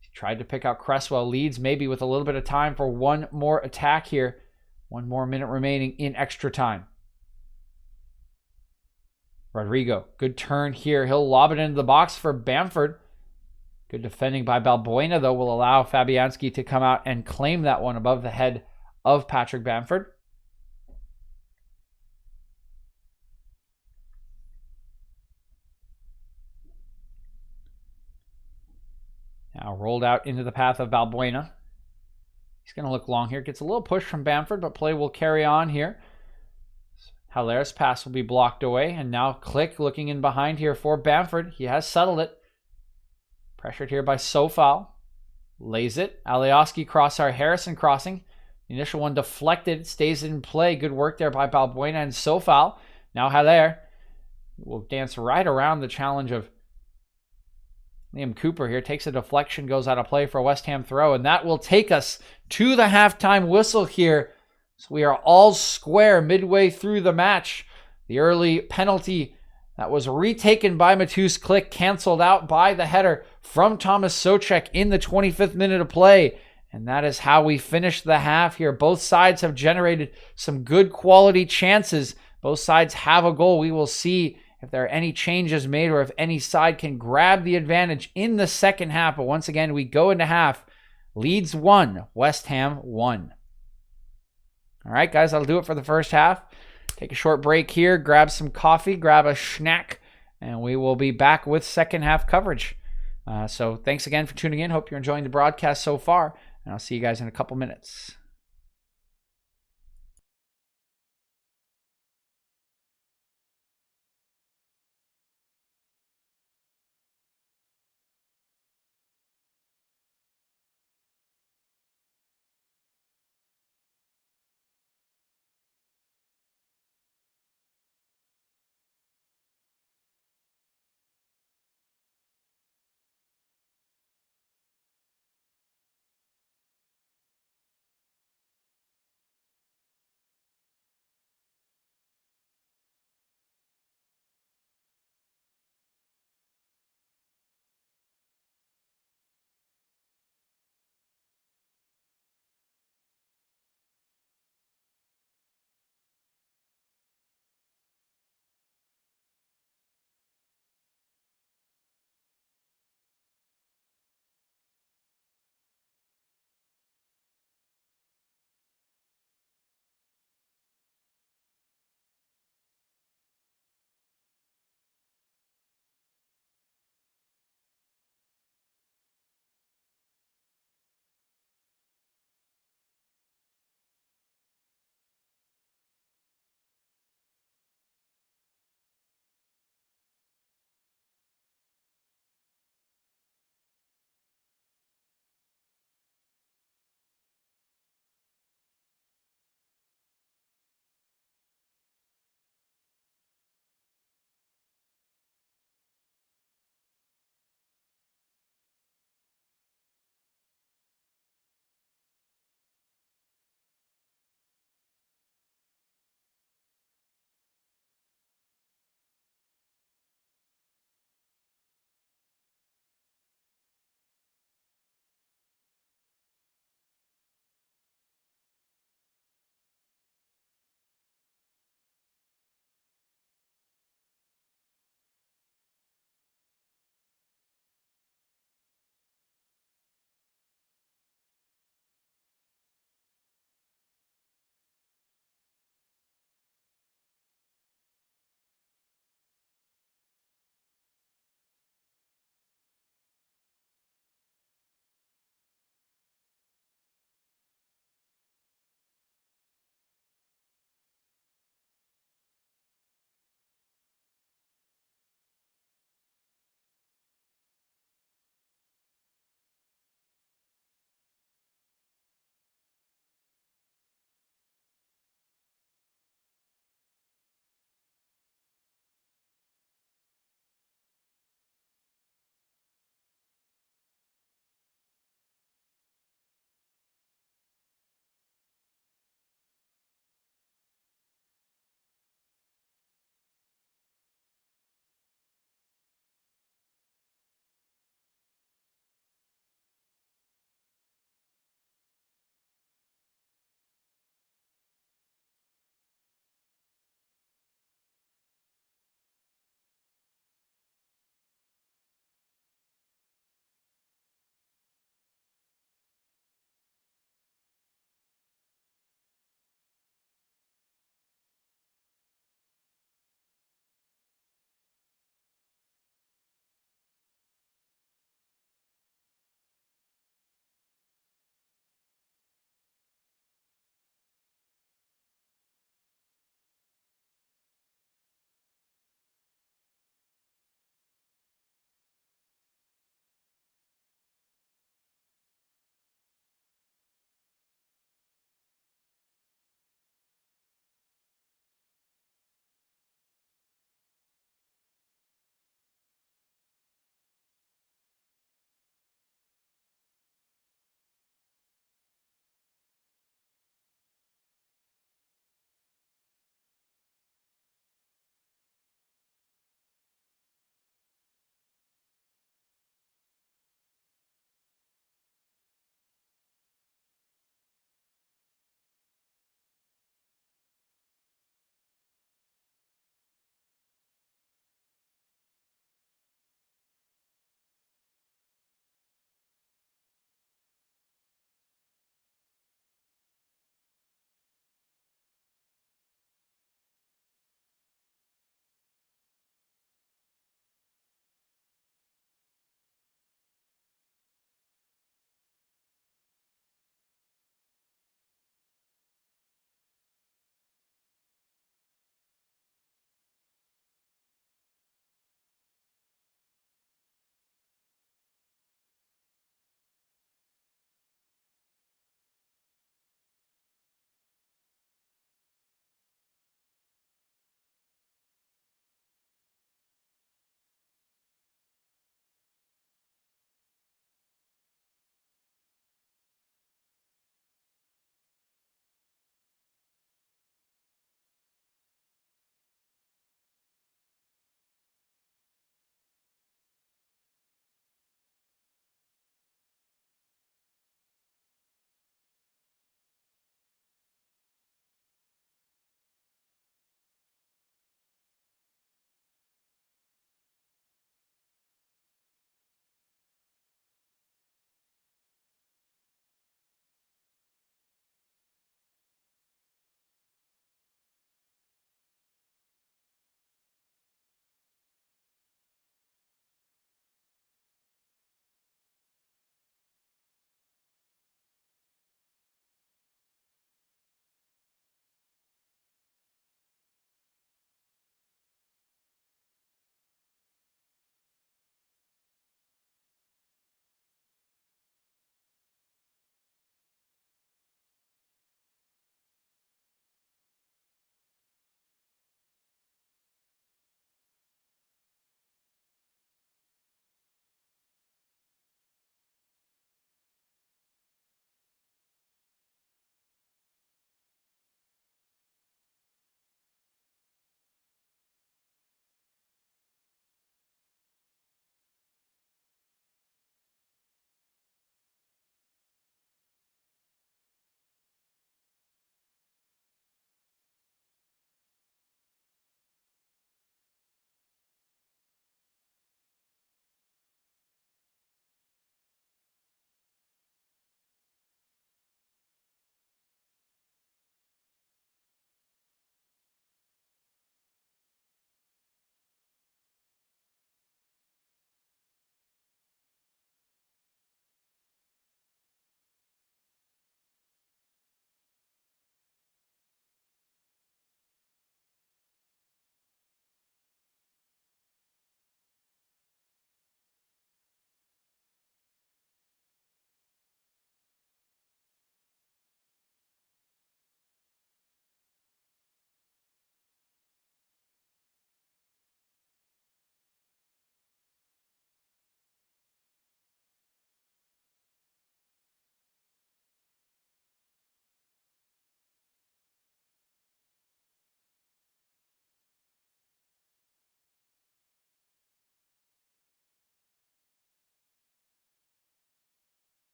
He tried to pick out Cresswell. Leeds maybe with a little bit of time for one more attack here. 1 more minute remaining in extra time. Rodrigo, good turn here. He'll lob it into the box for Bamford. Good defending by Balbuena, though, will allow Fabianski to come out and claim that one above the head of Patrick Bamford. Now rolled out into the path of Balbuena. He's going to look long here. Gets a little push from Bamford, but play will carry on here. Haller's pass will be blocked away. And now Click looking in behind here for Bamford. He has settled it. Pressured here by Sofal. Lays it. Alioski crossbar. Harrison crossing. The initial one deflected. Stays in play. Good work there by Balbuena and Sofal. Now Haller will dance right around the challenge of Liam Cooper here. Takes a deflection, goes out of play for a West Ham throw, and that will take us to the halftime whistle here. So we are all square midway through the match. The early penalty that was retaken by Matus Click, canceled out by the header from Thomas Souček in the 25th minute of play. And that is how we finish the half here. Both sides have generated some good quality chances. Both sides have a goal. We will see if there are any changes made or if any side can grab the advantage in the second half. But once again, we go into half. Leeds 1, West Ham 1. All right, guys, that'll do it for the first half. Take a short break here, grab some coffee, grab a snack, and we will be back with second half coverage. So thanks again for tuning in. Hope you're enjoying the broadcast so far, and I'll see you guys in a couple minutes.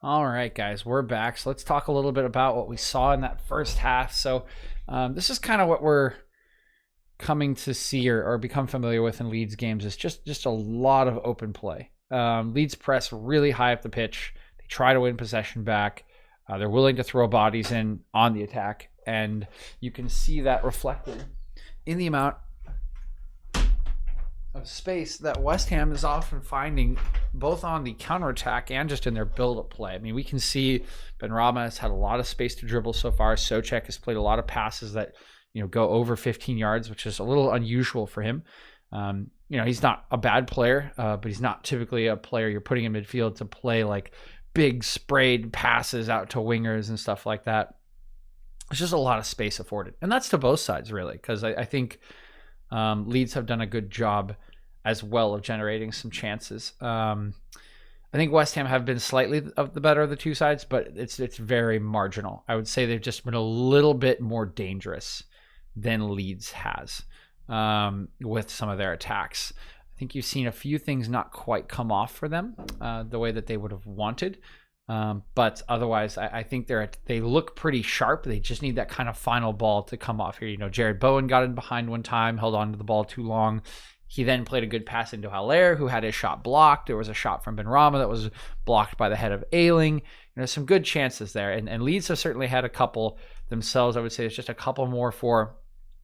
All right, guys, we're back. So let's talk a little bit about what we saw in that first half. So this is kind of what we're coming to see or become familiar with in Leeds games, is just a lot of open play. Leeds press really high up the pitch. They try to win possession back. They're willing to throw bodies in on the attack, and you can see that reflected in the amount of space that West Ham is often finding, both on the counterattack and just in their build-up play. I mean, we can see Benrahma has had a lot of space to dribble so far. Souček has played a lot of passes that go over 15 yards, which is a little unusual for him. He's not a bad player, but he's not typically a player you're putting in midfield to play like big sprayed passes out to wingers and stuff like that. It's just a lot of space afforded, and that's to both sides really, because I think Leeds have done a good job as well of generating some chances. I think West Ham have been slightly of the better of the two sides, but it's very marginal. I would say they've just been a little bit more dangerous than Leeds has with some of their attacks. I think you've seen a few things not quite come off for them the way that they would have wanted. But otherwise, I think they look pretty sharp. They just need that kind of final ball to come off here. Jared Bowen got in behind one time, held on to the ball too long. He then played a good pass into Haller, who had his shot blocked. There was a shot from Benrahma that was blocked by the head of Ayling. Some good chances there. And Leeds have certainly had a couple themselves. I would say it's just a couple more for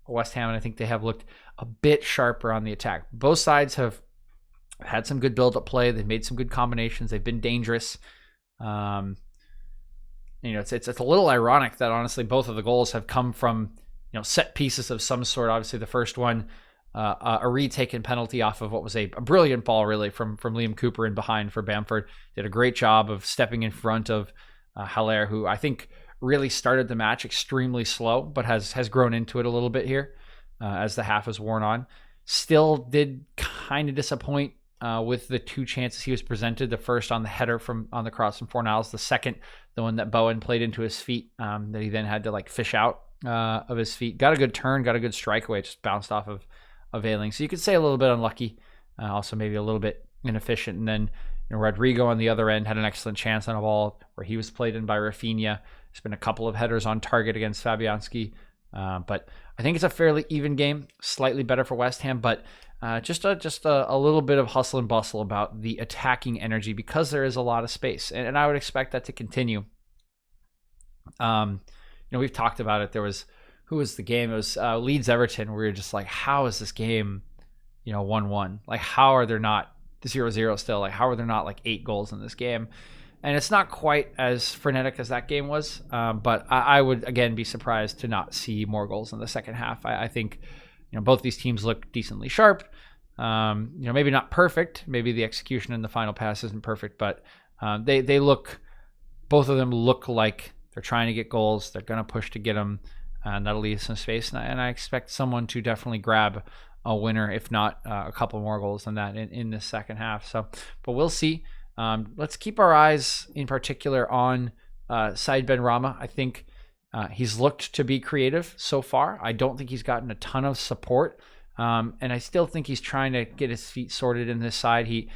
West Ham, and I think they have looked a bit sharper on the attack. Both sides have had some good build-up play. They've made some good combinations. They've been dangerous. It's a little ironic that honestly both of the goals have come from set pieces of some sort. Obviously, the first one, a retaken penalty off of what was a brilliant ball really from Liam Cooper in behind for Bamford. Did a great job of stepping in front of Haller, who I think really started the match extremely slow, but has grown into it a little bit here as the half has worn on. Still did kind of disappoint with the two chances he was presented. The first on the header on the cross from Fornals. The second, the one that Bowen played into his feet that he then had to fish out of his feet. Got a good turn, got a good strike away, just bounced off of Ayling. So you could say a little bit unlucky, also maybe a little bit inefficient. And then Rodrigo on the other end had an excellent chance on a ball where he was played in by Rafinha. There's been a couple of headers on target against Fabianski. But I think it's a fairly even game, slightly better for West Ham, but just a little bit of hustle and bustle about the attacking energy because there is a lot of space, and I would expect that to continue. We've talked about it. Who was the game? It was Leeds Everton. Where we were just like, how is this game, 1-1? Like, how are there not 0-0 still? Like, how are there not 8 goals in this game? And it's not quite as frenetic as that game was, but I would, again, be surprised to not see more goals in the second half. I think, both these teams look decently sharp. Maybe not perfect. Maybe the execution in the final pass isn't perfect, but both of them look like they're trying to get goals. They're going to push to get them, and that'll leave some space. And I expect someone to definitely grab a winner, if not a couple more goals than that in the second half. So, but we'll see. Let's keep our eyes in particular on Said Benrahma. I think he's looked to be creative so far. I don't think he's gotten a ton of support, and I still think he's trying to get his feet sorted in this side. He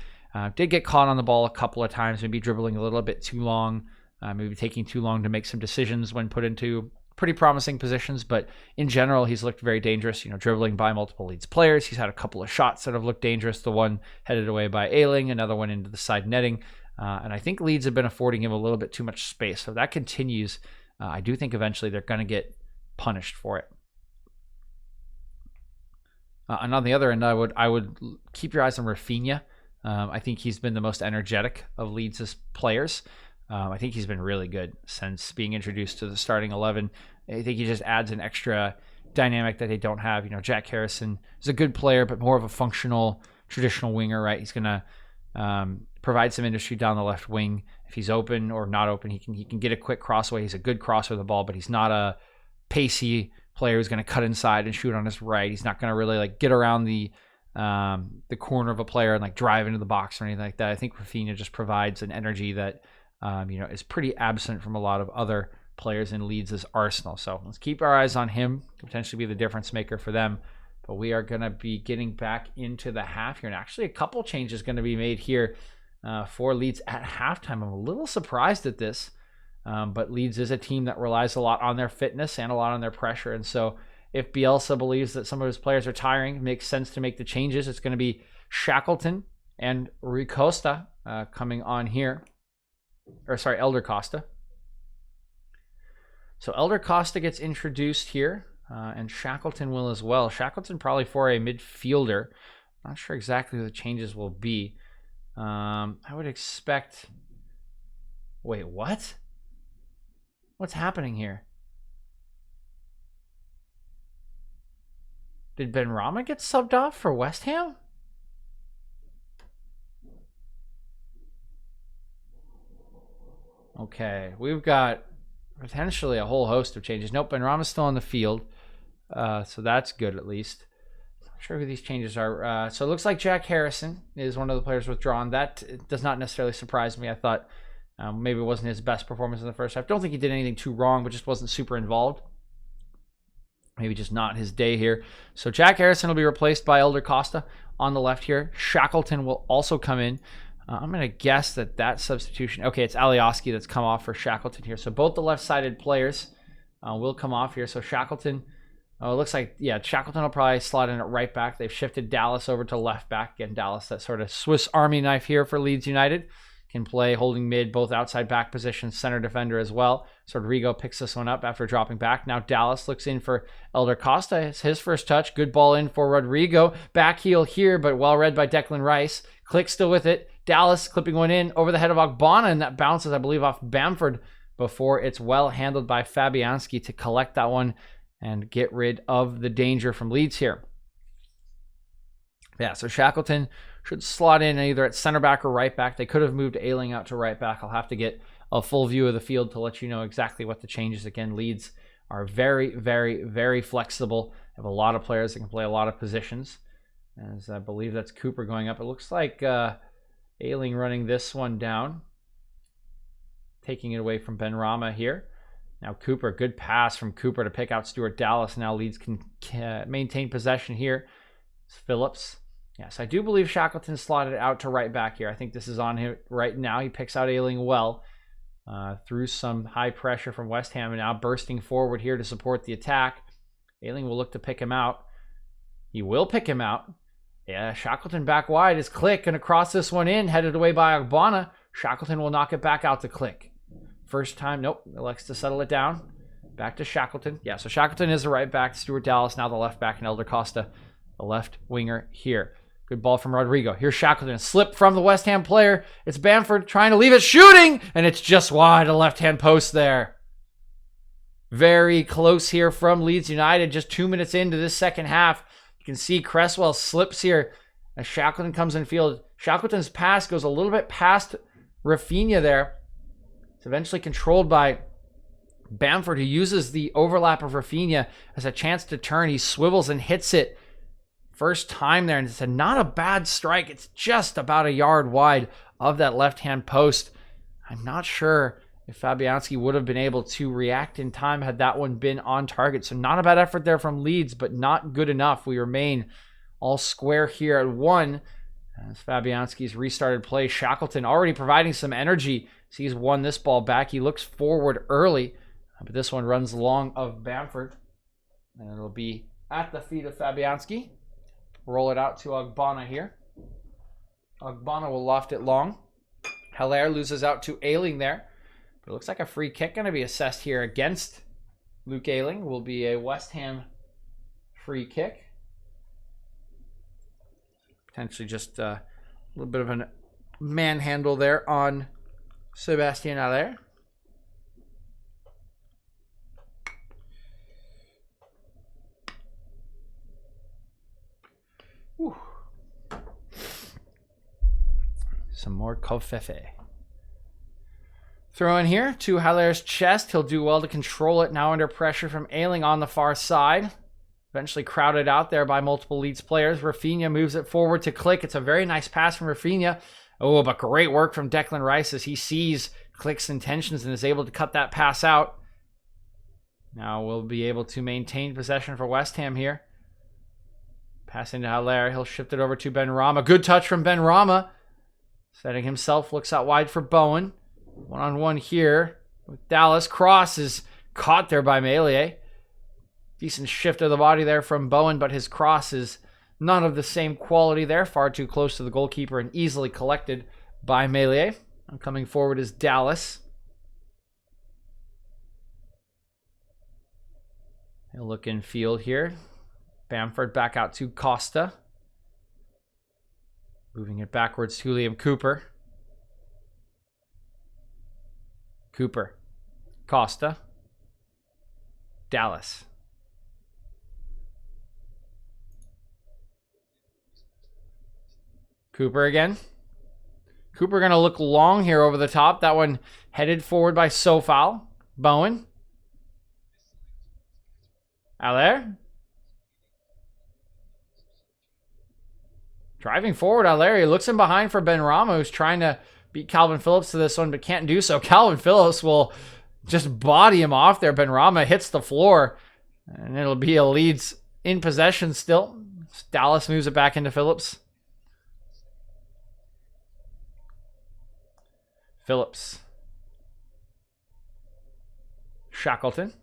did get caught on the ball a couple of times, maybe dribbling a little bit too long, maybe taking too long to make some decisions when put into pretty promising positions, but in general, he's looked very dangerous, dribbling by multiple Leeds players. He's had a couple of shots that have looked dangerous, the one headed away by Ayling, another one into the side netting, and I think Leeds have been affording him a little bit too much space. So if that continues, I do think eventually they're going to get punished for it. And on the other end, I would keep your eyes on Rafinha. I think he's been the most energetic of Leeds' players. I think he's been really good since being introduced to the starting 11. I think he just adds an extra dynamic that they don't have. Jack Harrison is a good player, but more of a functional, traditional winger, right? He's going to provide some industry down the left wing. If he's open or not open, he can get a quick crossaway. He's a good crosser of the ball, but he's not a pacey player who's going to cut inside and shoot on his right. He's not going to really get around the corner of a player and drive into the box or anything like that. I think Rafinha just provides an energy that is pretty absent from a lot of other players in Leeds' arsenal. So let's keep our eyes on him, potentially be the difference maker for them. But we are going to be getting back into the half here, and actually a couple changes going to be made here for Leeds at halftime. I'm a little surprised at this, but Leeds is a team that relies a lot on their fitness and a lot on their pressure. And so if Bielsa believes that some of his players are tiring, it makes sense to make the changes. It's going to be Shackleton and Rui Costa coming on here. Or sorry, Elder Costa. So Elder Costa gets introduced here, and Shackleton will as well. Shackleton probably for a midfielder. Not sure exactly what the changes will be. I would expect... Wait, what? What's happening here? Did Benrahma get subbed off for West Ham? Okay, we've got potentially a whole host of changes. Nope, Benrahma's still on the field, so that's good at least. Not sure who these changes are. So it looks like Jack Harrison is one of the players withdrawn. That does not necessarily surprise me. I thought maybe it wasn't his best performance in the first half. Don't think he did anything too wrong, but just wasn't super involved. Maybe just not his day here. So Jack Harrison will be replaced by Elder Costa on the left here. Shackleton will also come in. I'm going to guess that substitution... Okay, it's Alioski that's come off for Shackleton here. So both the left-sided players will come off here. So Shackleton... it looks like, yeah, Shackleton will probably slot in at right back. They've shifted Dallas over to left back. Again, Dallas, that sort of Swiss Army knife here for Leeds United. Can play holding mid, both outside back positions, center defender as well. So Rodrigo picks this one up after dropping back. Now Dallas looks in for Elder Costa. It's his first touch. Good ball in for Rodrigo. Back heel here, but well read by Declan Rice. Click still with it. Dallas clipping one in over the head of Ogbonna, and that bounces, I believe, off Bamford before it's well handled by Fabianski to collect that one and get rid of the danger from Leeds here. Yeah, so Shackleton should slot in either at center back or right back. They could have moved Ayling out to right back. I'll have to get a full view of the field to let you know exactly what the changes. Again, Leeds are very, very, very flexible. They have a lot of players that can play a lot of positions. As I believe that's Cooper going up. It looks like Ayling running this one down, taking it away from Benrahma here. Now Cooper, good pass from Cooper to pick out Stuart Dallas. Now Leeds can maintain possession here. It's Phillips. Yes, I do believe Shackleton slotted out to right back here. I think this is on him right now. He picks out Ayling well through some high pressure from West Ham, and now bursting forward here to support the attack. Ayling will look to pick him out. He will pick him out. Yeah, Shackleton back wide is Click, and across this one in, headed away by Ogbonna. Shackleton will knock it back out to Click. First time, nope, elects to settle it down. Back to Shackleton. Yeah, so Shackleton is the right back. Stuart Dallas now the left back, and Elder Costa, the left winger here. Good ball from Rodrigo. Here's Shackleton. Slip from the West Ham player. It's Bamford trying to leave it, shooting, and it's just wide, a left-hand post there. Very close here from Leeds United, just 2 minutes into this second half. You can see Cresswell slips here as Shackleton comes in field. Shackleton's pass goes a little bit past Rafinha there. It's eventually controlled by Bamford, who uses the overlap of Rafinha as a chance to turn. He swivels and hits it. First time there, and it's not a bad strike. It's just about a yard wide of that left-hand post. I'm not sure if Fabianski would have been able to react in time had that one been on target. So not a bad effort there from Leeds, but not good enough. We remain all square here at 1 as Fabianski's restarted play. Shackleton already providing some energy. So he's won this ball back. He looks forward early, but this one runs long of Bamford, and it'll be at the feet of Fabianski. Roll it out to Ogbonna here. Ogbonna will loft it long. Haller loses out to Ayling there. But it looks like a free kick going to be assessed here against Luke Ayling. Will be a West Ham free kick. Potentially just a little bit of a manhandle there on Sebastien Haller. Whew. Some more Kofefe. Throw in here to Haller's chest. He'll do well to control it now under pressure from Ayling on the far side. Eventually crowded out there by multiple Leeds players. Rafinha moves it forward to Click. It's a very nice pass from Rafinha. Oh, but great work from Declan Rice as he sees Click's intentions and is able to cut that pass out. Now we'll be able to maintain possession for West Ham here. Pass into Haller. He'll shift it over to Benrahma. Good touch from Benrahma. Setting himself, looks out wide for Bowen. One-on-one here with Dallas. Cross is caught there by Melee. Decent shift of the body there from Bowen, but his cross is none of the same quality there. Far too close to the goalkeeper and easily collected by Melee. And coming forward is Dallas. He'll look in field here. Bamford back out to Costa. Moving it backwards to Liam Cooper. Cooper. Costa. Dallas. Cooper again. Cooper going to look long here over the top. That one headed forward by Sofal. Bowen. Allaire. Driving forward, Allaire. He looks in behind for Benrahma, who's trying to beat Calvin Phillips to this one, but can't do so. Calvin Phillips will just body him off there. Benrahma hits the floor, and it'll be a Leeds in possession still. Dallas moves it back into Phillips. Phillips. Shackleton.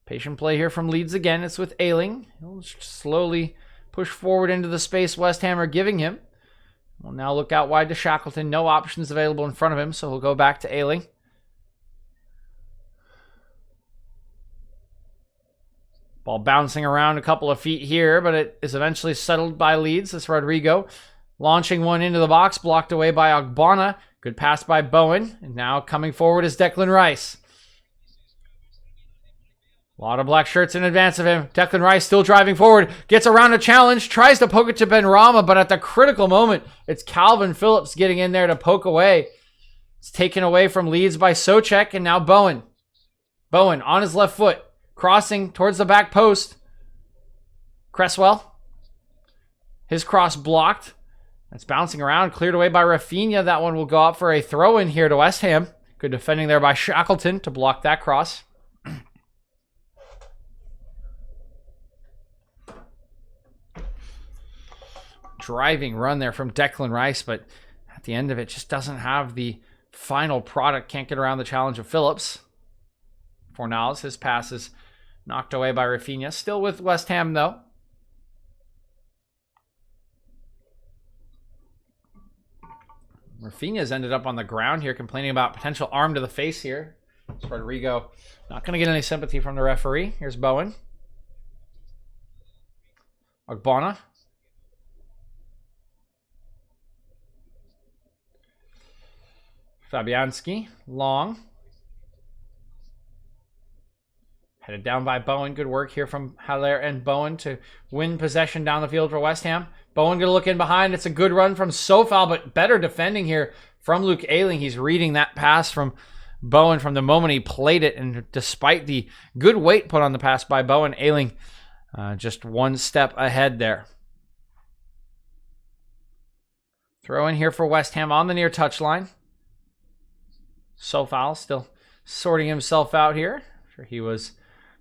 Patient play here from Leeds again. It's with Ayling. He'll slowly push forward into the space West Ham are giving him. We'll now look out wide to Shackleton. No options available in front of him, so he'll go back to Ayling. Ball bouncing around a couple of feet here, but it is eventually settled by Leeds. It's Rodrigo launching one into the box, blocked away by Ogbonna. Good pass by Bowen. And now coming forward is Declan Rice. A lot of black shirts in advance of him. Declan Rice still driving forward. Gets around a challenge. Tries to poke it to Benrahma, but at the critical moment, it's Calvin Phillips getting in there to poke away. It's taken away from Leeds by Souček, and now Bowen. Bowen on his left foot. Crossing towards the back post. Cresswell. His cross blocked. That's bouncing around. Cleared away by Rafinha. That one will go up for a throw-in here to West Ham. Good defending there by Shackleton to block that cross. Driving run there from Declan Rice, but at the end of it just doesn't have the final product. Can't get around the challenge of Phillips. Fornals, his pass is knocked away by Rafinha. Still with West Ham though. Rafinha's ended up on the ground here complaining about potential arm to the face here. It's Rodrigo not going to get any sympathy from the referee. Here's Bowen. Ogbonna. Fabianski, long. Headed down by Bowen. Good work here from Haller and Bowen to win possession down the field for West Ham. Bowen going to look in behind. It's a good run from Sofal, but better defending here from Luke Ayling. He's reading that pass from Bowen from the moment he played it, and despite the good weight put on the pass by Bowen, Ayling just one step ahead there. Throw in here for West Ham on the near touchline. Sofal still sorting himself out here. Sure, he was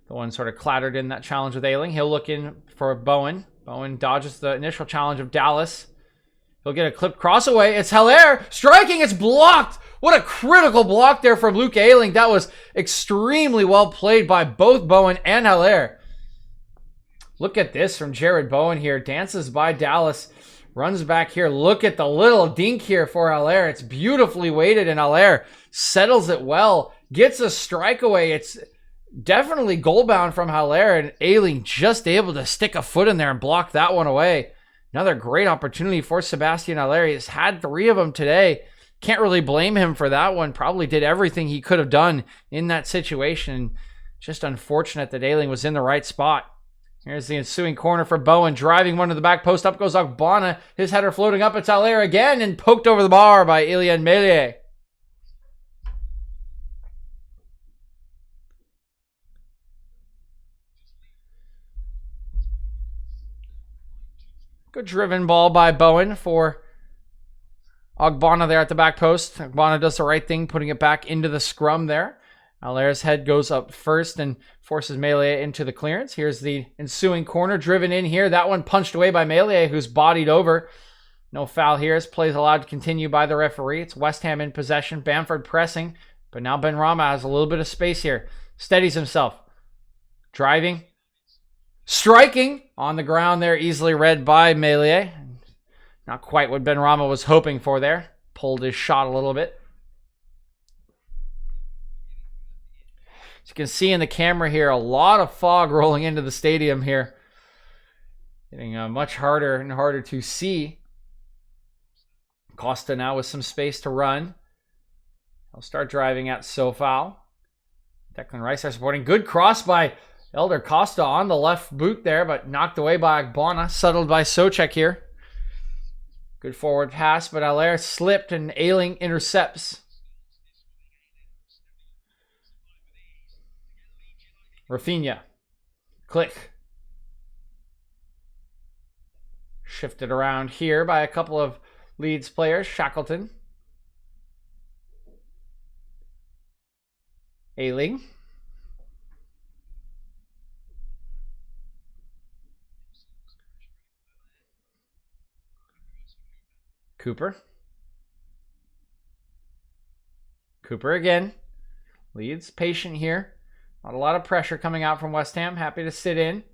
the one sort of clattered in that challenge with Ayling. He'll look in for Bowen. Bowen dodges the initial challenge of Dallas. He'll get a clipped cross away. It's Haller striking. It's blocked. What a critical block there from Luke Ayling. That was extremely well played by both Bowen and Haller. Look at this from Jared Bowen here. Dances by Dallas. Runs back here. Look at the little dink here for Haller. It's beautifully weighted, and Haller settles it well. Gets a strike away. It's definitely goal bound from Haller, and Ayling just able to stick a foot in there and block that one away. Another great opportunity for Sebastian Haller. He's had 3 of them today. Can't really blame him for that one. Probably did everything he could have done in that situation. Just unfortunate that Ayling was in the right spot. Here's the ensuing corner for Bowen, driving one to the back post. Up goes Ogbonna. His header floating up. It's Haller again and poked over the bar by Ilian Melie. Good driven ball by Bowen for Ogbonna there at the back post. Ogbonna does the right thing, putting it back into the scrum there. Haller's head goes up first and forces Melie into the clearance. Here's the ensuing corner driven in here. That one punched away by Melie, who's bodied over No foul here as plays allowed to continue by the referee. It's West Ham in possession. Bamford pressing, but now Benrahma has a little bit of space here. Steadies himself. Driving. Striking on the ground there, easily read by Meilier. Not quite what Benrahma was hoping for there. Pulled his shot a little bit. As you can see in the camera here, a lot of fog rolling into the stadium here. Getting much harder and harder to see. Costa now with some space to run. He'll start driving at Sofal. Declan Rice are supporting. Good cross by Elder Costa on the left boot there, but knocked away by Agbona. Settled by Souček here. Good forward pass, but Allaire slipped and Ayling intercepts. Rafinha. Click. Shifted around here by a couple of Leeds players. Shackleton. Ayling. Cooper. Cooper again. Leeds patient here. Not a lot of pressure coming out from West Ham. Happy to sit in.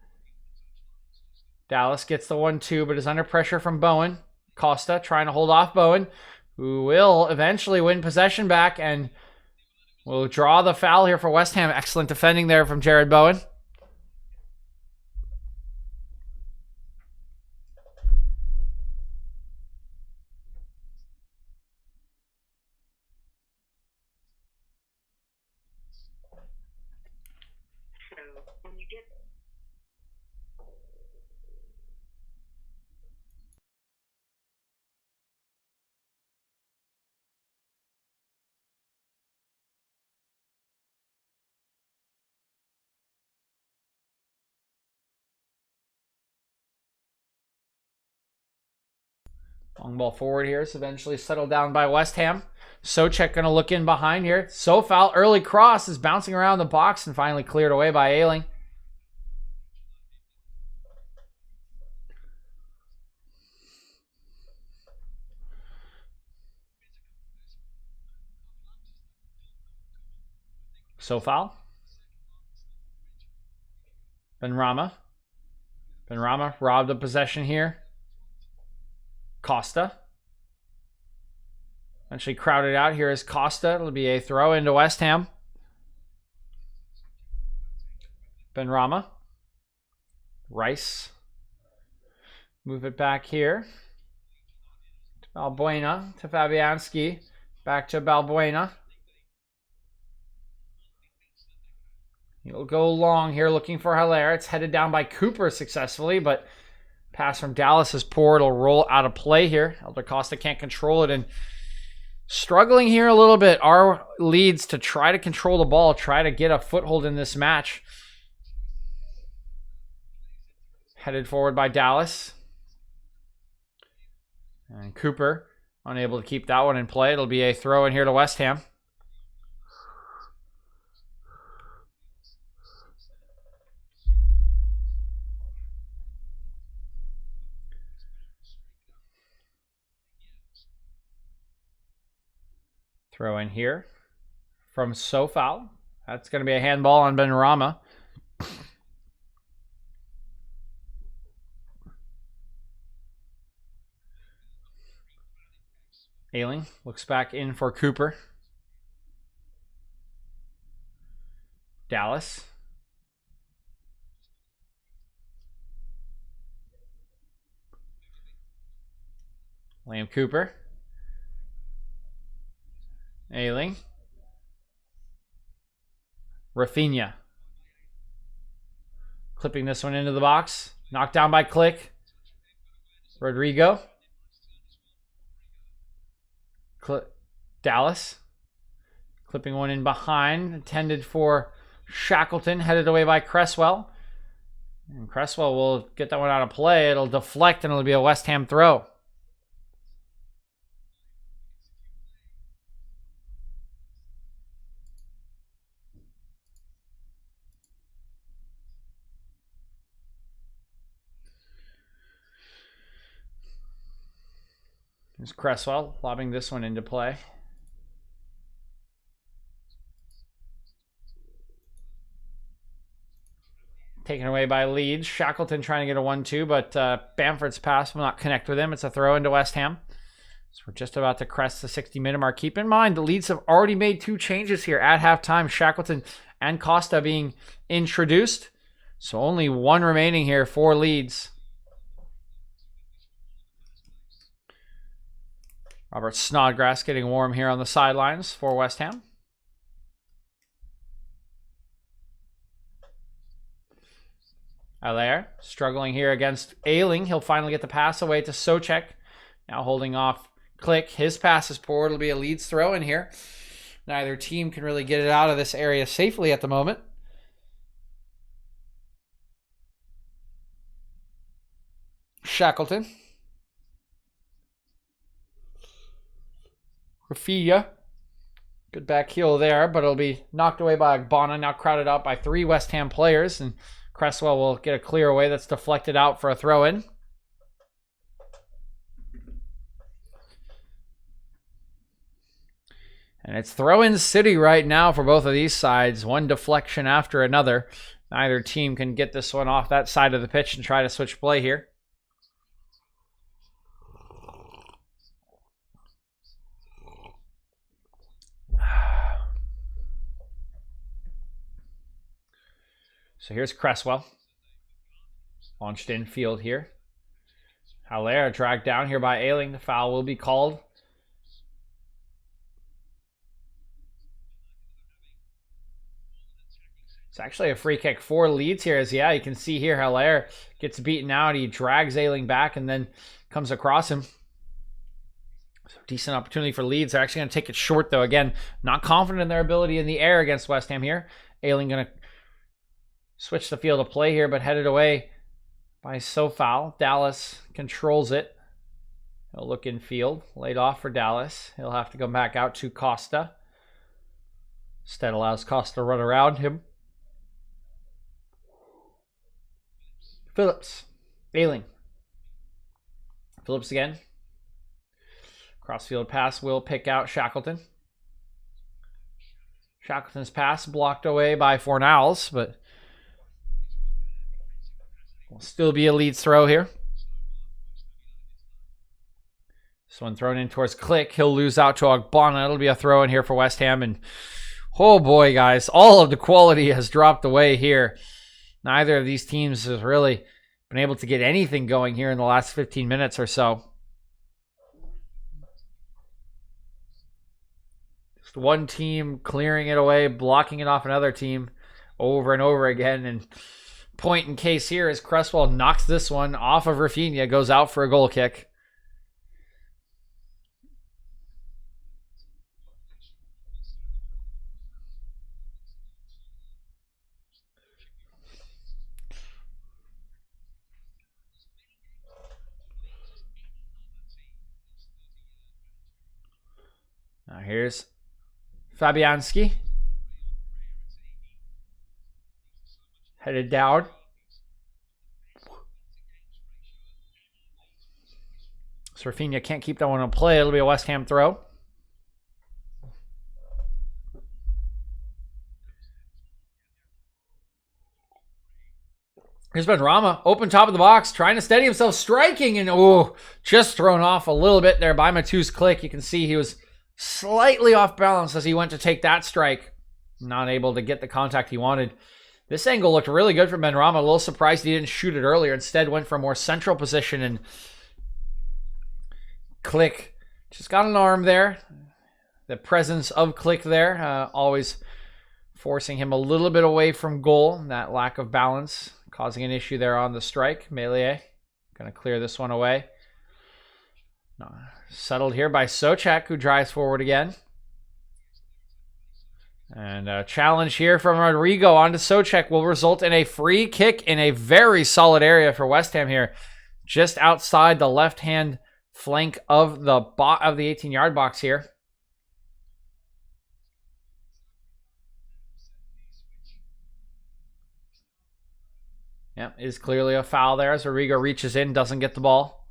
Dallas gets the 1-2, but is under pressure from Bowen. Costa trying to hold off Bowen, who will eventually win possession back and will draw the foul here for West Ham. Excellent defending there from Jared Bowen. Long ball forward here. It's eventually settled down by West Ham. Souček going to look in behind here. Sofal, early cross, is bouncing around the box and finally cleared away by Ayling. Sofal. Benrahma. Benrahma robbed of possession here. Costa. Eventually crowded out. Here is Costa. It'll be a throw into West Ham. Benrahma. Rice. Move it back here. To Balbuena. To Fabianski. Back to Balbuena. He'll go long here looking for Haller. It's headed down by Cooper successfully, but pass from Dallas is poor. It'll roll out of play here. Elder Costa can't control it and struggling here a little bit. Our Leeds to try to control the ball, try to get a foothold in this match. Headed forward by Dallas. And Cooper unable to keep that one in play. It'll be a throw in here to West Ham. Throw in here from Sofal. That's going to be a handball on Benrahma. Ayling looks back in for Cooper. Dallas. Liam Cooper. Ayling. Rafinha. Clipping this one into the box. Knocked down by Click. Rodrigo. Dallas. Clipping one in behind. Intended for Shackleton. Headed away by Cresswell. And Cresswell will get that one out of play. It'll deflect and it'll be a West Ham throw. There's Cresswell lobbing this one into play. Taken away by Leeds. Shackleton trying to get a 1-2, but Bamford's pass will not connect with him. It's a throw into West Ham. So we're just about to crest the 60-minute mark. Keep in mind, the Leeds have already made 2 changes here at halftime. Shackleton and Costa being introduced. So only 1 remaining here for Leeds. Robert Snodgrass getting warm here on the sidelines for West Ham. Allaire struggling here against Ayling. He'll finally get the pass away to Souček. Now holding off Click. His pass is poor. It'll be a Leeds throw in here. Neither team can really get it out of this area safely at the moment. Shackleton. Rafinha. Good back heel there, but it'll be knocked away by Agbana. Now crowded out by 3 West Ham players, and Cresswell will get a clear away that's deflected out for a throw-in. And it's throw-in city right now for both of these sides. One deflection after another. Neither team can get this one off that side of the pitch and try to switch play here. So here's Cresswell. Launched in field here. Haller dragged down here by Ayling. The foul will be called. It's actually a free kick for Leeds here. As you can see here, Haller gets beaten out. He drags Ayling back and then comes across him. So decent opportunity for Leeds. They're actually going to take it short though. Again, not confident in their ability in the air against West Ham here. Ayling going to switch the field of play here, but headed away by Sofal. Dallas controls it. He'll look in field. Laid off for Dallas. He'll have to go back out to Costa. Instead allows Costa to run around him. Phillips. Ayling. Phillips again. Crossfield pass will pick out Shackleton. Shackleton's pass blocked away by Fornals, but will still be a Leeds throw here. This one thrown in towards Click. He'll lose out to Ogbonna. It'll be a throw in here for West Ham. And oh boy, guys, all of the quality has dropped away here. Neither of these teams has really been able to get anything going here in the last 15 minutes or so. Just one team clearing it away, blocking it off another team over and over again. And point in case here is Cresswell knocks this one off of Rafinha, goes out for a goal kick. Now here's Fabianski. Headed down. So Rafinha can't keep that one in play. It'll be a West Ham throw. Here's Benrahma, open top of the box, trying to steady himself, striking, and just thrown off a little bit there by Matu's Click. You can see he was slightly off balance as he went to take that strike. Not able to get the contact he wanted. This angle looked really good for Benrahma. A little surprised he didn't shoot it earlier. Instead went for a more central position, and Click just got an arm there. The presence of Click there, always forcing him a little bit away from goal. That lack of balance causing an issue there on the strike. Melee going to clear this one away. No, settled here by Souček, who drives forward again. And a challenge here from Rodrigo onto Souček will result in a free kick in a very solid area for West Ham here. Just outside the left-hand flank of the 18-yard box here. Yep, is clearly a foul there as Rodrigo reaches in, doesn't get the ball.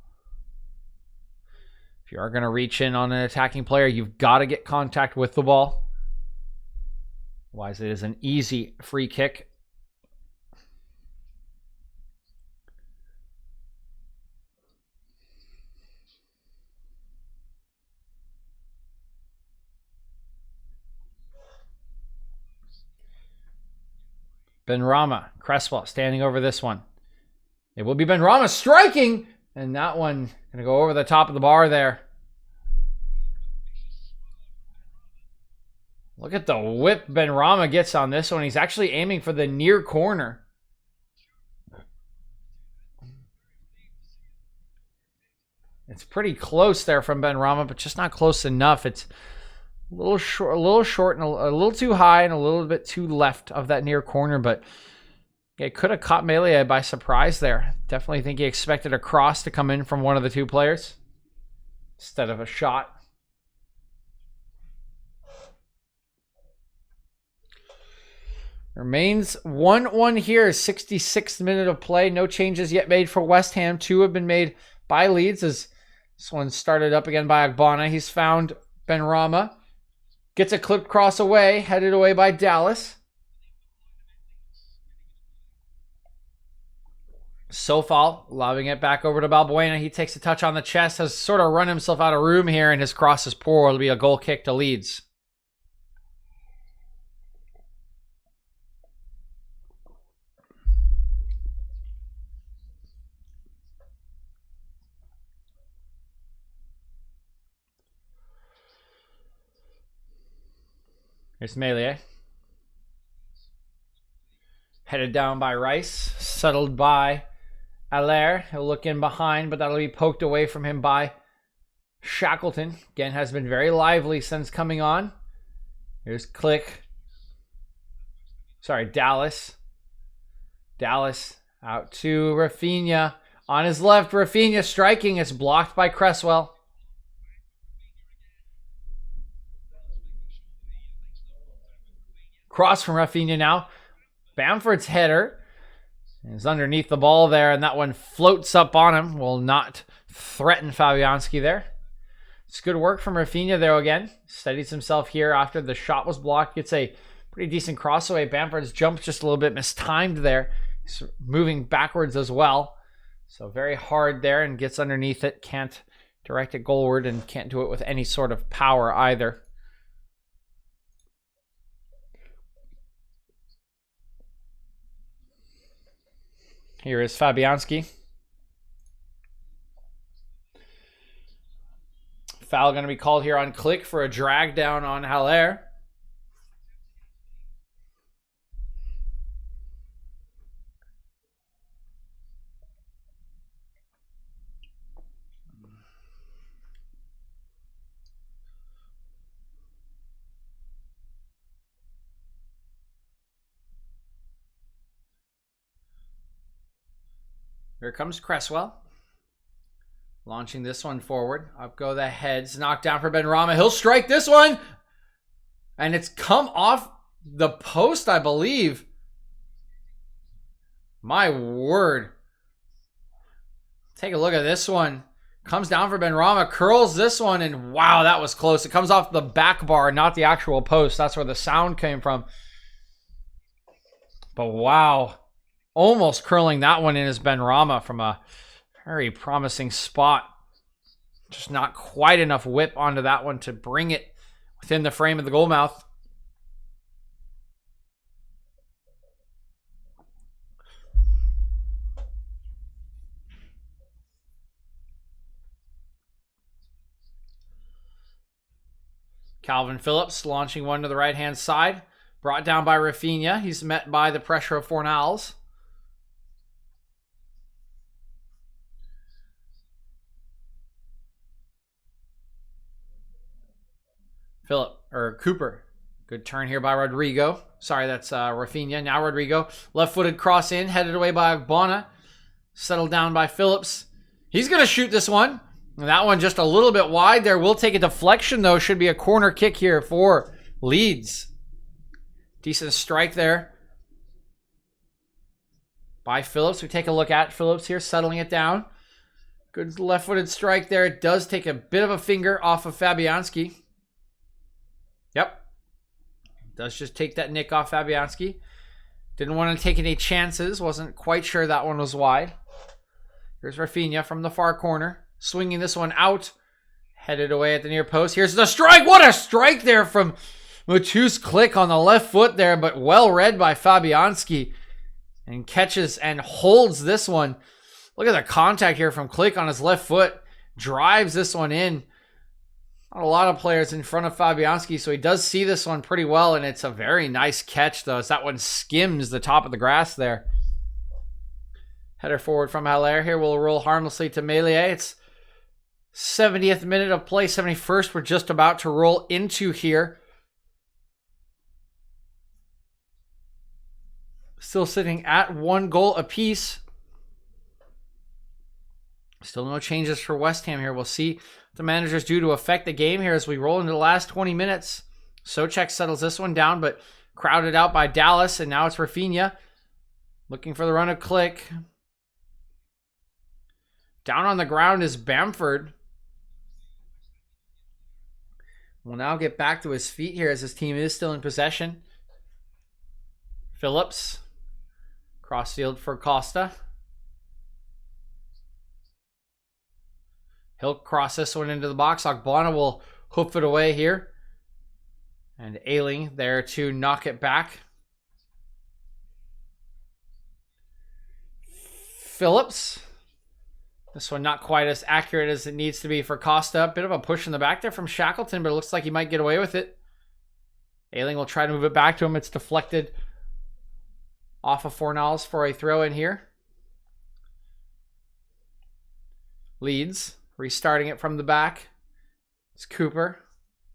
If you are going to reach in on an attacking player, you've got to get contact with the ball. Otherwise, it is an easy free kick. Benrahma, Cresswell standing over this one. It will be Benrahma striking, and that one going to go over the top of the bar there. Look at the whip Benrahma gets on this one. He's actually aiming for the near corner. It's pretty close there from Benrahma, but just not close enough. It's a little short, and a little too high, and a little bit too left of that near corner. But it could have caught Melee by surprise there. Definitely think he expected a cross to come in from one of the two players instead of a shot. Remains 1-1 here. 66th minute of play. No changes yet made for West Ham. 2 have been made by Leeds as this one started up again by Agbana. He's found Benrahma. Gets a clipped cross away. Headed away by Dallas. Sofal lobbing it back over to Balbuena. He takes a touch on the chest. Has sort of run himself out of room here, and his cross is poor. It'll be a goal kick to Leeds. Here's Melee. Headed down by Rice. Settled by Allaire. He'll look in behind, but that'll be poked away from him by Shackleton. Again, has been very lively since coming on. Here's Dallas. Dallas out to Rafinha. On his left, Rafinha striking. It's blocked by Cresswell. Cross from Rafinha now. Bamford's header is underneath the ball there, and that one floats up on him. Will not threaten Fabianski there. It's good work from Rafinha there again. Steadies himself here after the shot was blocked. Gets a pretty decent cross away. Bamford's jump's just a little bit mistimed there. He's moving backwards as well. So very hard there and gets underneath it. Can't direct it goalward and can't do it with any sort of power either. Here is Fabianski. Foul going to be called here on Click for a drag down on Haller. Here comes Cresswell. Launching this one forward. Up go the heads. Knocked down for Benrahma. He'll strike this one. And it's come off the post, I believe. My word. Take a look at this one. Comes down for Benrahma. Curls this one. And wow, that was close. It comes off the back bar, not the actual post. That's where the sound came from. But wow. Almost curling that one in is Benrahma from a very promising spot. Just not quite enough whip onto that one to bring it within the frame of the goal mouth. Calvin Phillips launching one to the right-hand side. Brought down by Rafinha. He's met by the pressure of Fornals. Cooper. Good turn here by Rodrigo. Sorry, that's Rafinha. Now Rodrigo. Left-footed cross in. Headed away by Agbana. Settled down by Phillips. He's going to shoot this one. That one just a little bit wide there. Will take a deflection, though. Should be a corner kick here for Leeds. Decent strike there by Phillips. We take a look at Phillips here, settling it down. Good left-footed strike there. It does take a bit of a finger off of Fabianski. Yep. Does just take that nick off Fabianski. Didn't want to take any chances. Wasn't quite sure that one was wide. Here's Rafinha from the far corner. Swinging this one out. Headed away at the near post. Here's the strike. What a strike there from Matus Klich on the left foot there, but well read by Fabianski. And catches and holds this one. Look at the contact here from Klich on his left foot. Drives this one in. Not a lot of players in front of Fabianski, so he does see this one pretty well, and it's a very nice catch, though, as that one skims the top of the grass there. Header forward from Haller. Here we'll roll harmlessly to Meslier. It's 70th minute of play, 71st. We're just about to roll into here. Still sitting at 1 goal apiece. Still no changes for West Ham here. We'll see what the managers do to affect the game here as we roll into the last 20 minutes. Souček settles this one down, but crowded out by Dallas, and now it's Rafinha looking for the run of Klich. Down on the ground is Bamford. Will now get back to his feet here as his team is still in possession. Phillips. Crossfield for Costa. He'll cross this one into the box. Ogbonna will hoof it away here. And Ayling there to knock it back. Phillips. This one not quite as accurate as it needs to be for Costa. Bit of a push in the back there from Shackleton, but it looks like he might get away with it. Ayling will try to move it back to him. It's deflected off of Fornals for a throw in here. Leeds restarting it from the back. It's Cooper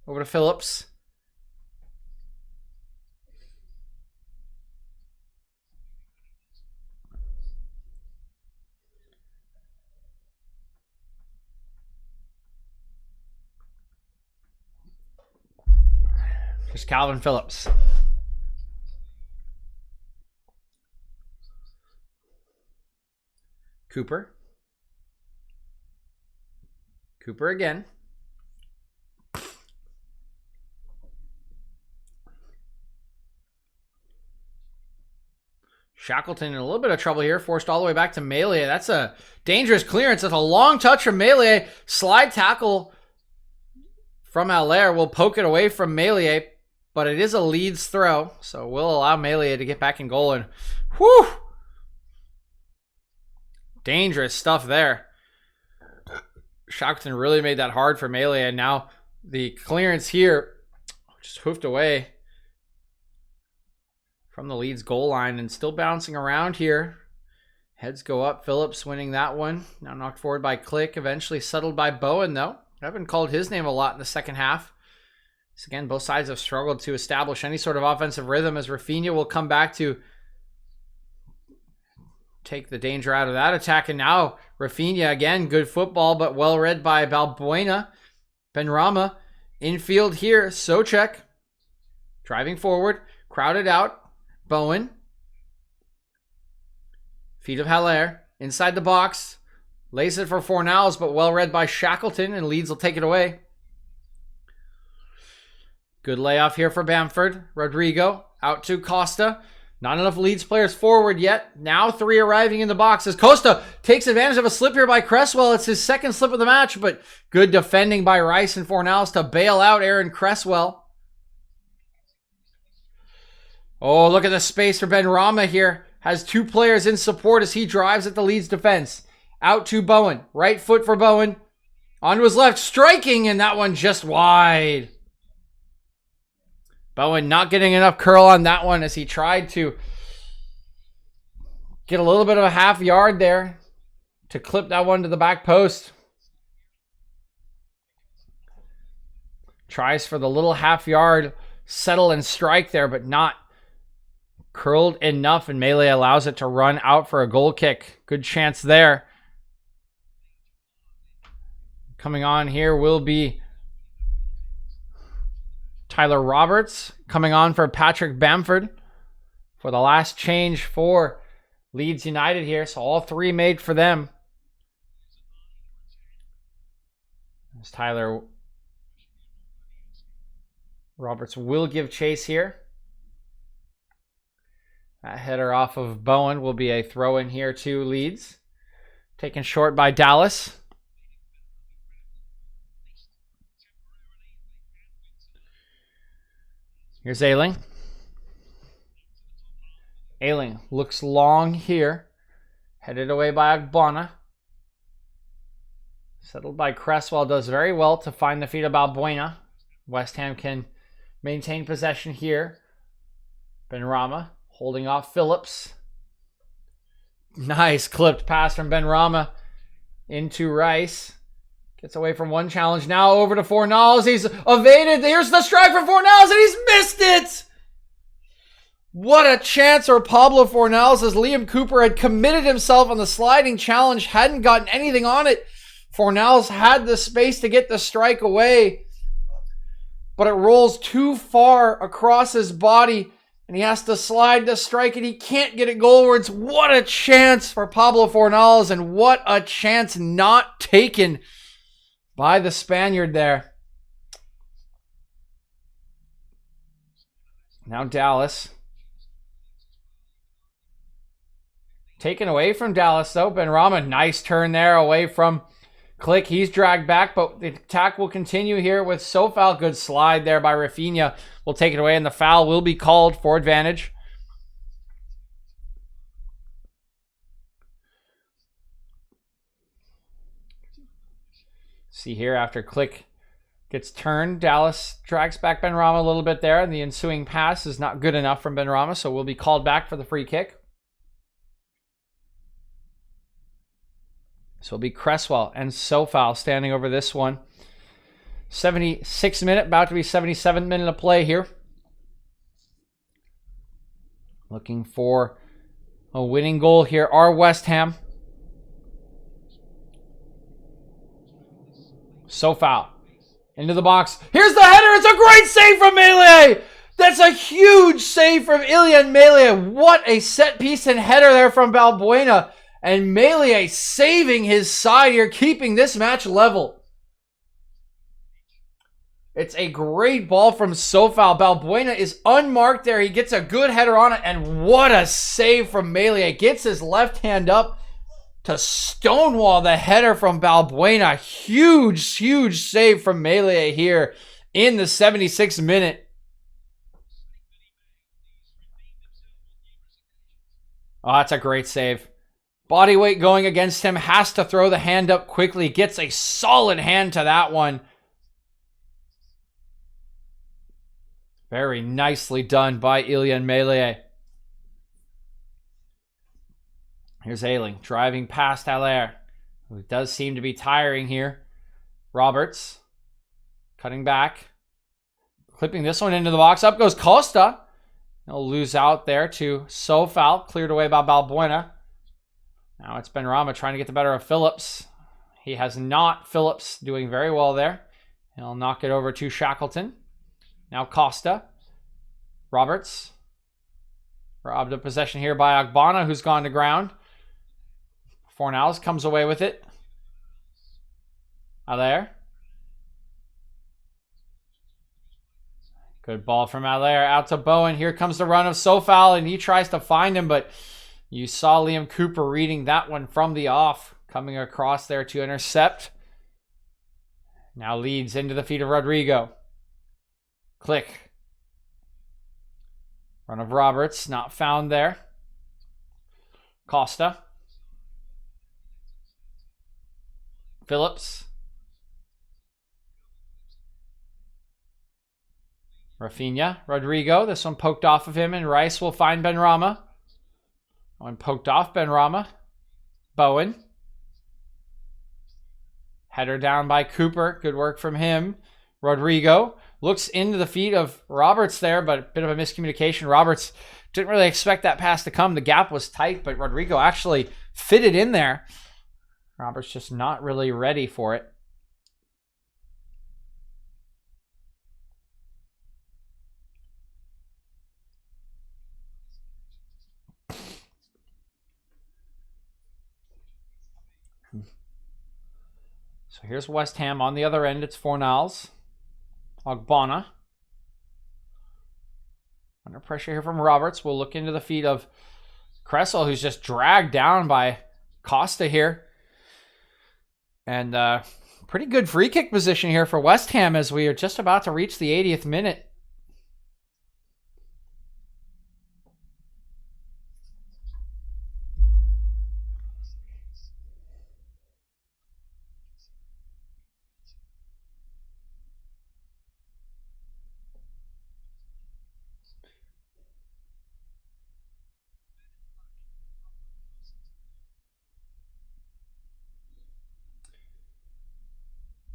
over to Phillips. Here's Calvin Phillips. Cooper. Cooper again. Shackleton in a little bit of trouble here. Forced all the way back to Meslier. That's a dangerous clearance. That's a long touch from Meslier. Slide tackle from Haller will poke it away from Meslier. But it is a Leeds throw. So we'll allow Meslier to get back in goal. And whew! Dangerous stuff there. Shackleton really made that hard for Meslier. And now the clearance here just hoofed away from the Leeds goal line and still bouncing around here. Heads go up. Phillips winning that one. Now knocked forward by Klich. Eventually settled by Bowen, though. I haven't called his name a lot in the second half. So again, both sides have struggled to establish any sort of offensive rhythm as Rafinha will come back to take the danger out of that attack. And now Rafinha, again, good football, but well read by Balbuena. Benrahma infield here. Souček driving forward. Crowded out. Bowen. Feet of Haller. Inside the box. Lays it for Fornals, but well read by Shackleton, and Leeds will take it away. Good layoff here for Bamford. Rodrigo out to Costa. Not enough Leeds players forward yet. Now 3 arriving in the box as Costa takes advantage of a slip here by Cresswell. It's his second slip of the match, but good defending by Rice and Fornals to bail out Aaron Cresswell. Oh, look at the space for Benrahma here. Has 2 players in support as he drives at the Leeds defense. Out to Bowen. Right foot for Bowen. Onto his left. Striking, and that one just wide. Bowen not getting enough curl on that one as he tried to get a little bit of a half yard there to clip that one to the back post. Tries for the little half yard settle and strike there, but not curled enough, and Meslier allows it to run out for a goal kick. Good chance there. Coming on here will be Tyler Roberts, coming on for Patrick Bamford for the last change for Leeds United here. So all 3 made for them. As Tyler Roberts will give chase here. That header off of Bowen will be a throw in here to Leeds. Taken short by Dallas. Here's Ayling. Ayling looks long here. Headed away by Agbana. Settled by Cresswell. Does very well to find the feet of Balbuena. West Ham can maintain possession here. Benrahma holding off Phillips. Nice clipped pass from Benrahma into Rice. Gets away from one challenge. Now over to Fornals. He's evaded. Here's the strike from Fornals and he's missed it. What a chance for Pablo Fornals as Liam Cooper had committed himself on the sliding challenge. Hadn't gotten anything on it. Fornals had the space to get the strike away, but it rolls too far across his body and he has to slide the strike and he can't get it goalwards. What a chance for Pablo Fornals and what a chance not taken by the Spaniard there. Now Dallas. Taken away from Dallas though. Benrahma, nice turn there away from Click. He's dragged back, but the attack will continue here with Sofal. Good slide there by Rafinha. Will take it away and the foul will be called for advantage. See here after Click gets turned, Dallas drags back Benrahma a little bit there and the ensuing pass is not good enough from Benrahma, so will be called back for the free kick. So it'll be Cresswell and Sofal standing over this one. 76th minute, about to be 77th minute of play here. Looking for a winning goal here are West Ham. Sofal into the box. Here's the header. It's a great save from Melee. That's a huge save from Ilian Melee. What a set piece and header there from Balbuena. And Melee saving his side here, keeping this match level. It's a great ball from Sofal. Balbuena is unmarked there. He gets a good header on it. And what a save from Melee. Gets his left hand up to stonewall the header from Balbuena. Huge, huge save from Melee here in the 76th minute. Oh, that's a great save. Body weight going against him. Has to throw the hand up quickly. Gets a solid hand to that one. Very nicely done by Ilian Melee. Here's Ayling driving past Haller, who does seem to be tiring here. Roberts cutting back. Clipping this one into the box. Up goes Costa. He'll lose out there to Sofal. Cleared away by Balbuena. Now it's Benrahma trying to get the better of Phillips. He has not. Phillips doing very well there. He'll knock it over to Shackleton. Now Costa. Roberts. Robbed of possession here by Agbana, who's gone to ground. Fornals comes away with it. Haller. Good ball from Haller out to Bowen. Here comes the run of Sofal, and he tries to find him, but you saw Liam Cooper reading that one from the off. Coming across there to intercept. Now Leeds into the feet of Rodrigo. Click. Run of Roberts, not found there. Costa. Phillips. Rafinha. Rodrigo. This one poked off of him, and Rice will find Benrahma. One poked off Benrahma. Bowen. Header down by Cooper. Good work from him. Rodrigo looks into the feet of Roberts there, but a bit of a miscommunication. Roberts didn't really expect that pass to come. The gap was tight, but Rodrigo actually fitted in there. Roberts just not really ready for it. So here's West Ham on the other end. It's Fornals. Ogbonna. Under pressure here from Roberts. We'll look into the feet of Cresswell, who's just dragged down by Costa here. And pretty good free kick position here for West Ham as we are just about to reach the 80th minute.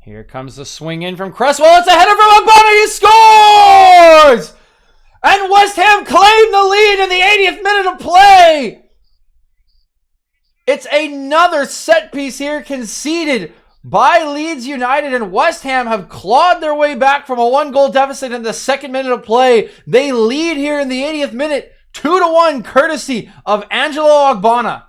Here comes the swing in from Cresswell. It's a header from Ogbonna. He scores! And West Ham claim the lead in the 80th minute of play. It's another set piece here conceded by Leeds United, and West Ham have clawed their way back from a 1-goal deficit in the 2nd minute of play. They lead here in the 80th minute, 2-1, courtesy of Angelo Ogbonna.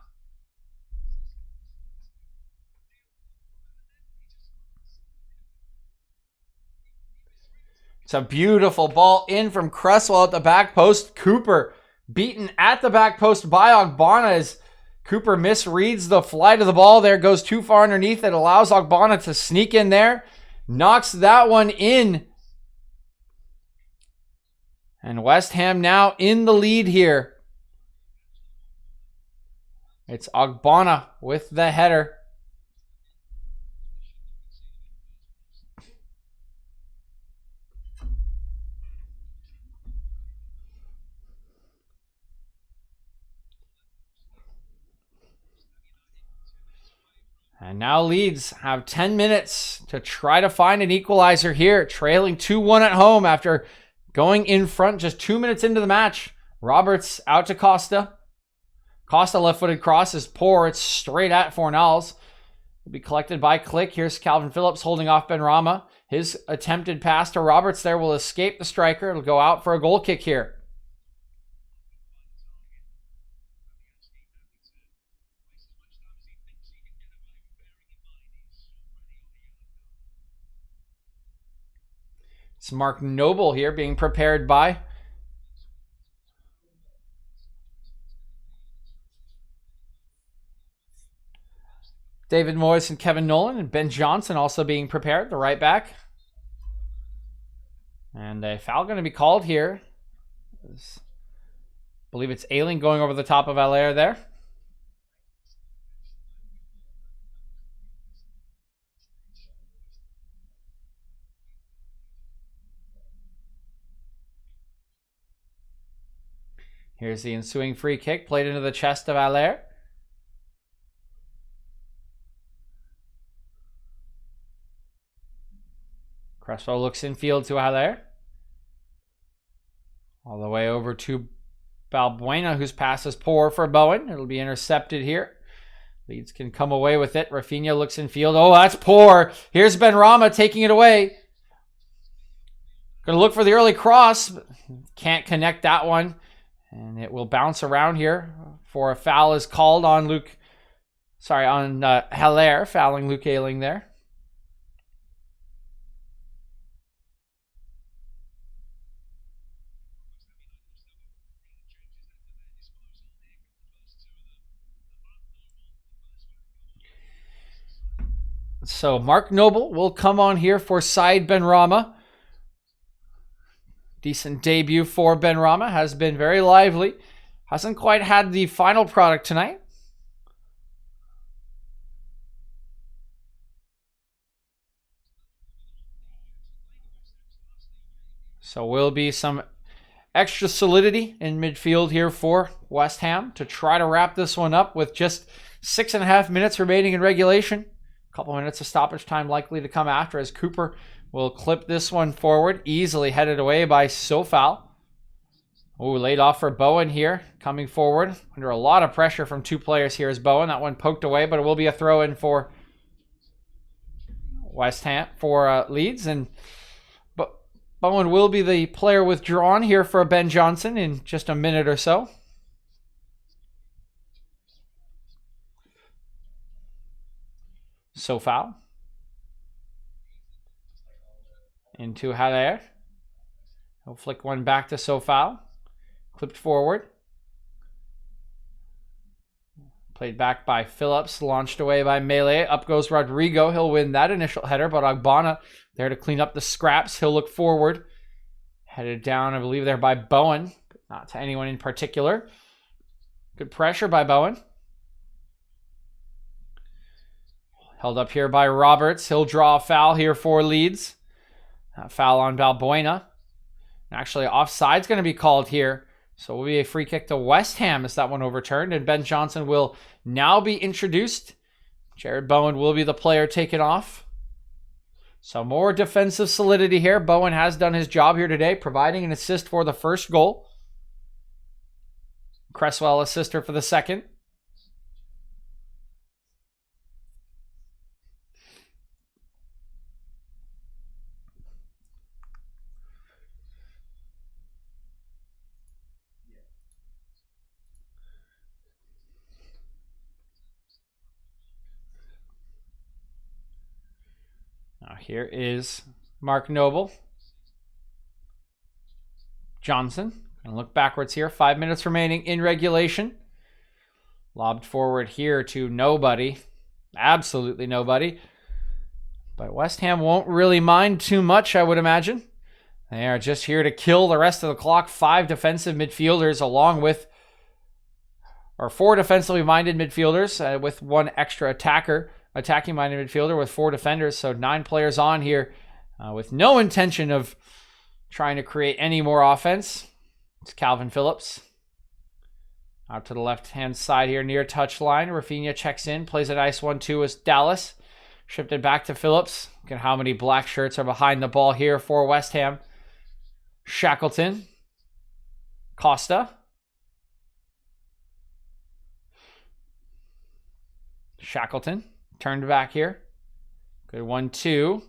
It's a beautiful ball in from Cresswell at the back post. Cooper beaten at the back post by Ogbonna as Cooper misreads the flight of the ball there. Goes too far underneath. It allows Ogbonna to sneak in there. Knocks that one in. And West Ham now in the lead here. It's Ogbonna with the header. And now Leeds have 10 minutes to try to find an equalizer here, trailing 2-1 at home after going in front just 2 minutes into the match. Roberts out to Costa. Costa left-footed cross is poor. It's straight at Fornals. Will be collected by Click. Here's Calvin Phillips holding off Benrahma. His attempted pass to Roberts there will escape the striker. It'll go out for a goal kick here. It's Mark Noble here being prepared by David Moyes and Kevin Nolan, and Ben Johnson also being prepared, the right back. And a foul going to be called here. I believe it's Ayling going over the top of Allaire there. Here's the ensuing free kick, played into the chest of Allaire. Cresswell looks infield to Allaire. All the way over to Balbuena, whose pass is poor for Bowen. It'll be intercepted here. Leeds can come away with it. Rafinha looks infield. Oh, that's poor. Here's Benrahma taking it away. Going to look for the early cross. Can't connect that one. And it will bounce around here for a foul is called on Allaire, fouling Luke Ayling there. So Mark Noble will come on here for Said Benrahma. Decent debut for Benrahma. Has been very lively. Hasn't quite had the final product tonight. So will be some extra solidity in midfield here for West Ham to try to wrap this one up with just 6.5 minutes remaining in regulation. A couple minutes of stoppage time likely to come after as Cooper will clip this one forward, easily headed away by Sofal. Oh, laid off for Bowen here, coming forward under a lot of pressure from two players here is Bowen. That one poked away, but it will be a throw in for West Ham, for Leeds. And Bowen will be the player withdrawn here for Ben Johnson in just a minute or so. Sofal. Into Haller. He'll flick one back to Sofal. Clipped forward. Played back by Phillips. Launched away by Melee. Up goes Rodrigo. He'll win that initial header, but Ogbonna there to clean up the scraps. He'll look forward. Headed down, I believe, there by Bowen. But not to anyone in particular. Good pressure by Bowen. Held up here by Roberts. He'll draw a foul here for Leeds. Foul on Balbuena. Actually, offside's going to be called here. So it will be a free kick to West Ham as that one overturned. And Ben Johnson will now be introduced. Jared Bowen will be the player taken off. So more defensive solidity here. Bowen has done his job here today, providing an assist for the first goal. Cresswell assister for the second. Now here is Mark Noble. Johnson. Gonna look backwards here. 5 minutes remaining in regulation. Lobbed forward here to nobody. Absolutely nobody. But West Ham won't really mind too much, I would imagine. They are just here to kill the rest of the clock. 5 defensive midfielders along with, or 4 defensively minded midfielders with 1 extra attacking minded midfielder with 4 defenders. So 9 players on here with no intention of trying to create any more offense. It's Calvin Phillips. Out to the left-hand side here near touchline. Rafinha checks in, plays a nice 1-2 with Dallas. Shifted back to Phillips. Look at how many black shirts are behind the ball here for West Ham. Shackleton. Costa. Shackleton. Turned back here. Good 1-2.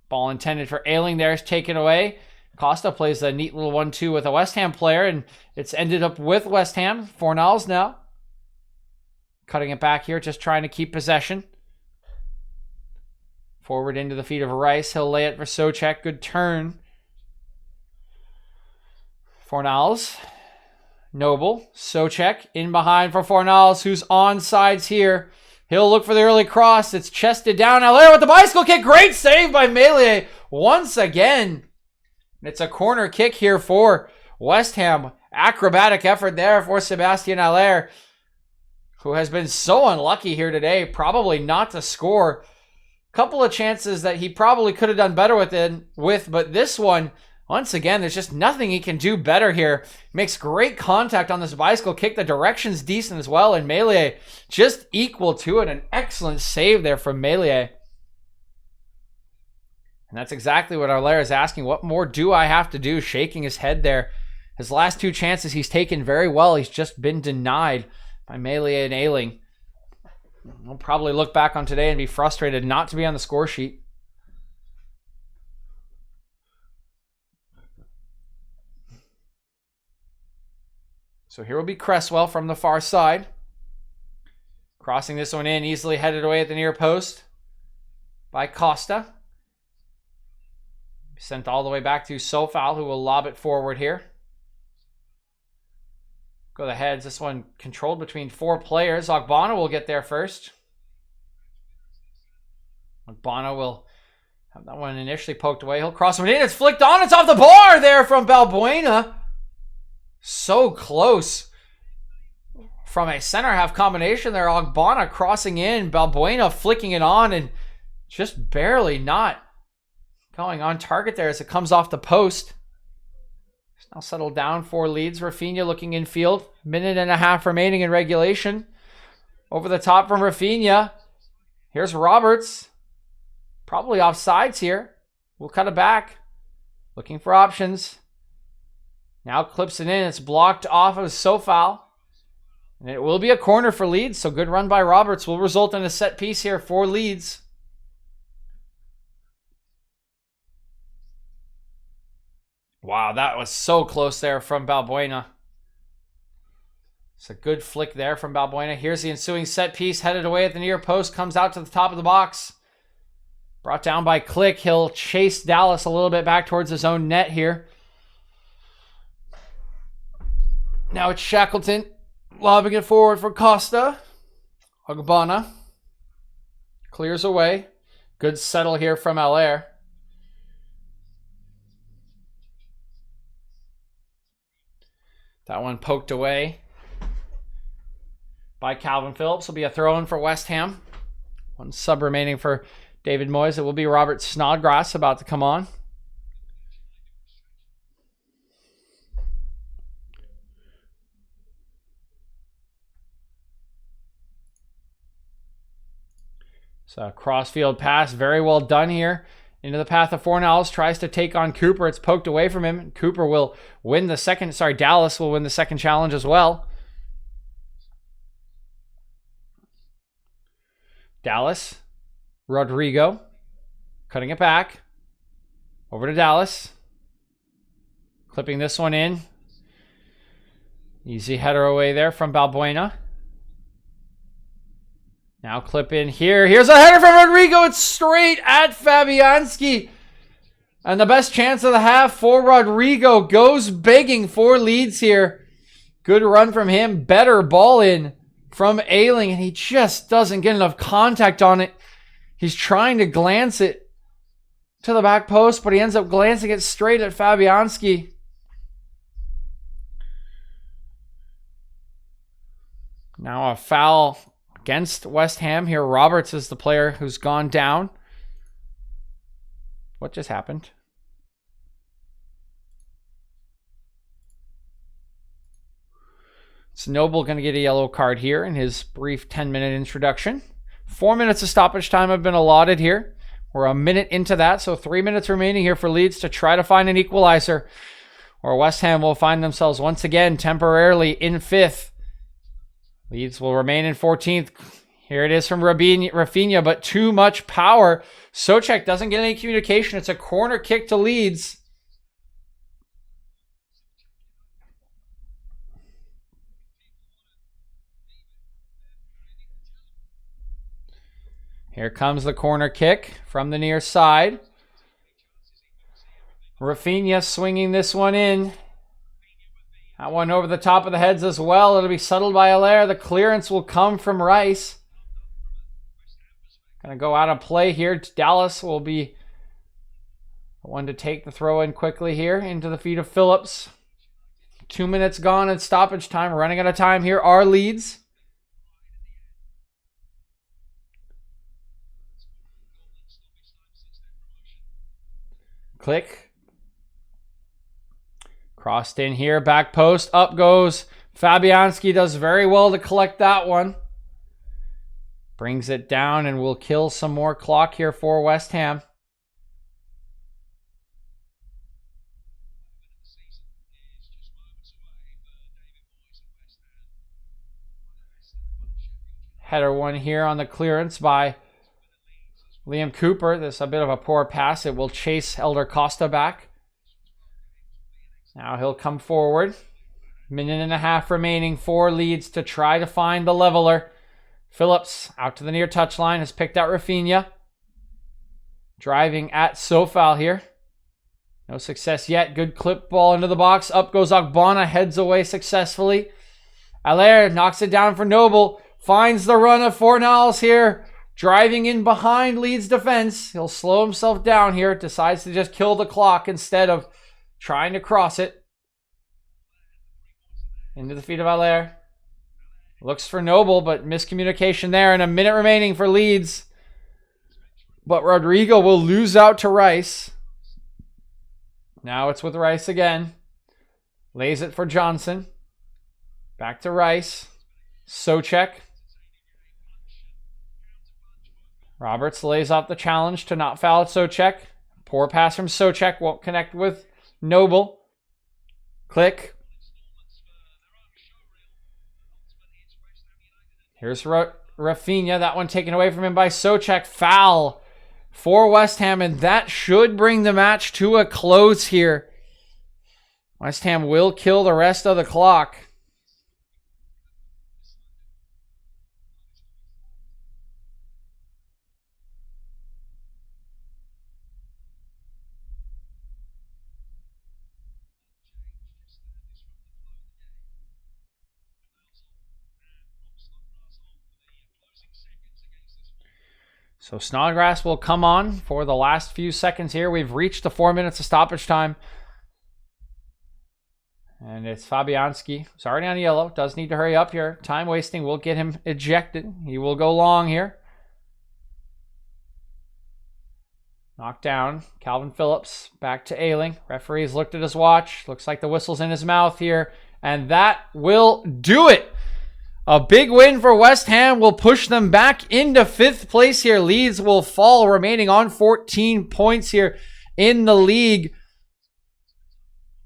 Ball intended for Ayling there is taken away. Costa plays a neat little 1-2 with a West Ham player, and it's ended up with West Ham. Fornals now. Cutting it back here, just trying to keep possession. Forward into the feet of Rice. He'll lay it for Souček. Good turn. Fornals. Noble. Souček in behind for Fornals, who's on sides here. He'll look for the early cross. It's chested down. Allaire with the bicycle kick. Great save by Melee once again. It's a corner kick here for West Ham. Acrobatic effort there for Sebastian Allaire, who has been so unlucky here today. Probably not to score. Couple of chances that he probably could have done better with, but this one, once again, there's just nothing he can do better here. Makes great contact on this bicycle kick. The direction's decent as well, and Melee just equal to it. An excellent save there from Melee. And that's exactly what Allaire is asking. What more do I have to do? Shaking his head there. His last 2 chances he's taken very well. He's just been denied by Melee and Ayling. He'll probably look back on today and be frustrated not to be on the score sheet. So here will be Cresswell from the far side. Crossing this one in, easily headed away at the near post by Costa. Sent all the way back to Sofal, who will lob it forward here. Go the heads. This one controlled between 4 players. Ogbonna will get there first. Ogbonna will have that one initially poked away. He'll cross it in. It's flicked on. It's off the bar there from Balbuena. So close. From a center half combination there. Ogbonna crossing in. Balbuena flicking it on and just barely not going on target there as it comes off the post. It's now settled down for Leeds. Rafinha looking infield. 1.5 minutes remaining in regulation. Over the top from Rafinha. Here's Roberts. Probably offsides here. We'll cut it back. Looking for options. Now clips it in. It's blocked off of Sofal. And it will be a corner for Leeds. So good run by Roberts will result in a set piece here for Leeds. Wow, that was so close there from Balbuena. It's a good flick there from Balbuena. Here's the ensuing set piece. Headed away at the near post. Comes out to the top of the box. Brought down by Click. He'll chase Dallas a little bit back towards his own net here. Now it's Shackleton lobbing it forward for Costa. Ogbonna clears away. Good settle here from Allaire. That one poked away by Calvin Phillips. Will be a throw-in for West Ham. One sub remaining for David Moyes. It will be Robert Snodgrass about to come on. So crossfield pass, very well done here. Into the path of Fornals, tries to take on Cooper. It's poked away from him. Cooper will win the second, Dallas will win the second challenge as well. Dallas, Rodrigo, cutting it back. Over to Dallas. Clipping this one in. Easy header away there from Balbuena. Now clip in here. Here's a header from Rodrigo. It's straight at Fabianski. And the best chance of the half for Rodrigo. Goes begging for Leeds here. Good run from him. Better ball in from Ayling. And he just doesn't get enough contact on it. He's trying to glance it to the back post, but he ends up glancing it straight at Fabianski. Now a foul against West Ham here. Roberts is the player who's gone down. What just happened? It's Noble going to get a yellow card here in his brief 10-minute introduction. 4 minutes of stoppage time have been allotted here. We're a minute into that, so 3 minutes remaining here for Leeds to try to find an equalizer, or West Ham will find themselves once again temporarily in 5th. Leeds will remain in 14th. Here it is from Rafinha, but too much power. Souček doesn't get any communication. It's a corner kick to Leeds. Here comes the corner kick from the near side. Rafinha swinging this one in. That one over the top of the heads as well. It'll be settled by Allaire. The clearance will come from Rice. Gonna go out of play here. Dallas will be the one to take the throw in quickly here into the feet of Phillips. 2 minutes gone in stoppage time. Running out of time here are Leeds. Click. Crossed in here, back post, up goes Fabianski. Does very well to collect that one. Brings it down and will kill some more clock here for West Ham. Header one here on the clearance by Liam Cooper. This is a bit of a poor pass. It will chase Elder Costa back. Now he'll come forward. Minute and a half remaining for Leeds to try to find the leveler. Phillips out to the near touchline has picked out Rafinha. Driving at Sofal here. No success yet. Good clip ball into the box. Up goes Ogbonna. Heads away successfully. Allaire knocks it down for Noble. Finds the run of Fornals here. Driving in behind Leeds defense. He'll slow himself down here. Decides to just kill the clock instead of trying to cross it. Into the feet of Allaire. Looks for Noble, but miscommunication there. And a minute remaining for Leeds. But Rodrigo will lose out to Rice. Now it's with Rice again. Lays it for Johnson. Back to Rice. Souček. Roberts lays off the challenge to not foul at Souček. Poor pass from Souček. Won't connect with Noble. Click. Here's Rafinha. That one taken away from him by Souček. Foul for West Ham, and that should bring the match to a close here. West Ham will kill the rest of the clock. So Snodgrass will come on for the last few seconds here. We've reached the 4 minutes of stoppage time. And it's Fabianski. He's already on yellow. Does need to hurry up here. Time wasting will get him ejected. He will go long here. Knocked down. Calvin Phillips back to Ayling. Referee's looked at his watch. Looks like the whistle's in his mouth here. And that will do it. A big win for West Ham will push them back into 5th place here. Leeds will fall, remaining on 14 points here in the league.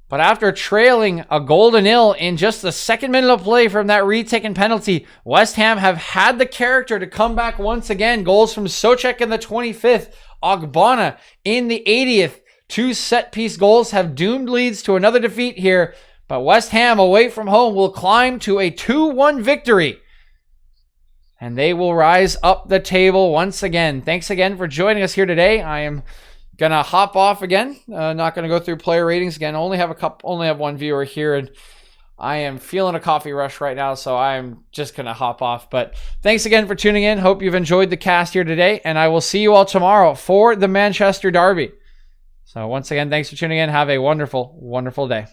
But after trailing a goal to nil in just the 2nd minute of play from that retaken penalty, West Ham have had the character to come back once again. Goals from Souček in the 25th, Ogbonna in the 80th. 2 set-piece goals have doomed Leeds to another defeat here. But West Ham, away from home, will climb to a 2-1 victory. And they will rise up the table once again. Thanks again for joining us here today. I am going to hop off again. Not going to go through player ratings again. Only have one viewer here, and I am feeling a coffee rush right now, so I'm just going to hop off. But thanks again for tuning in. Hope you've enjoyed the cast here today, and I will see you all tomorrow for the Manchester Derby. So once again, thanks for tuning in. Have a wonderful, wonderful day.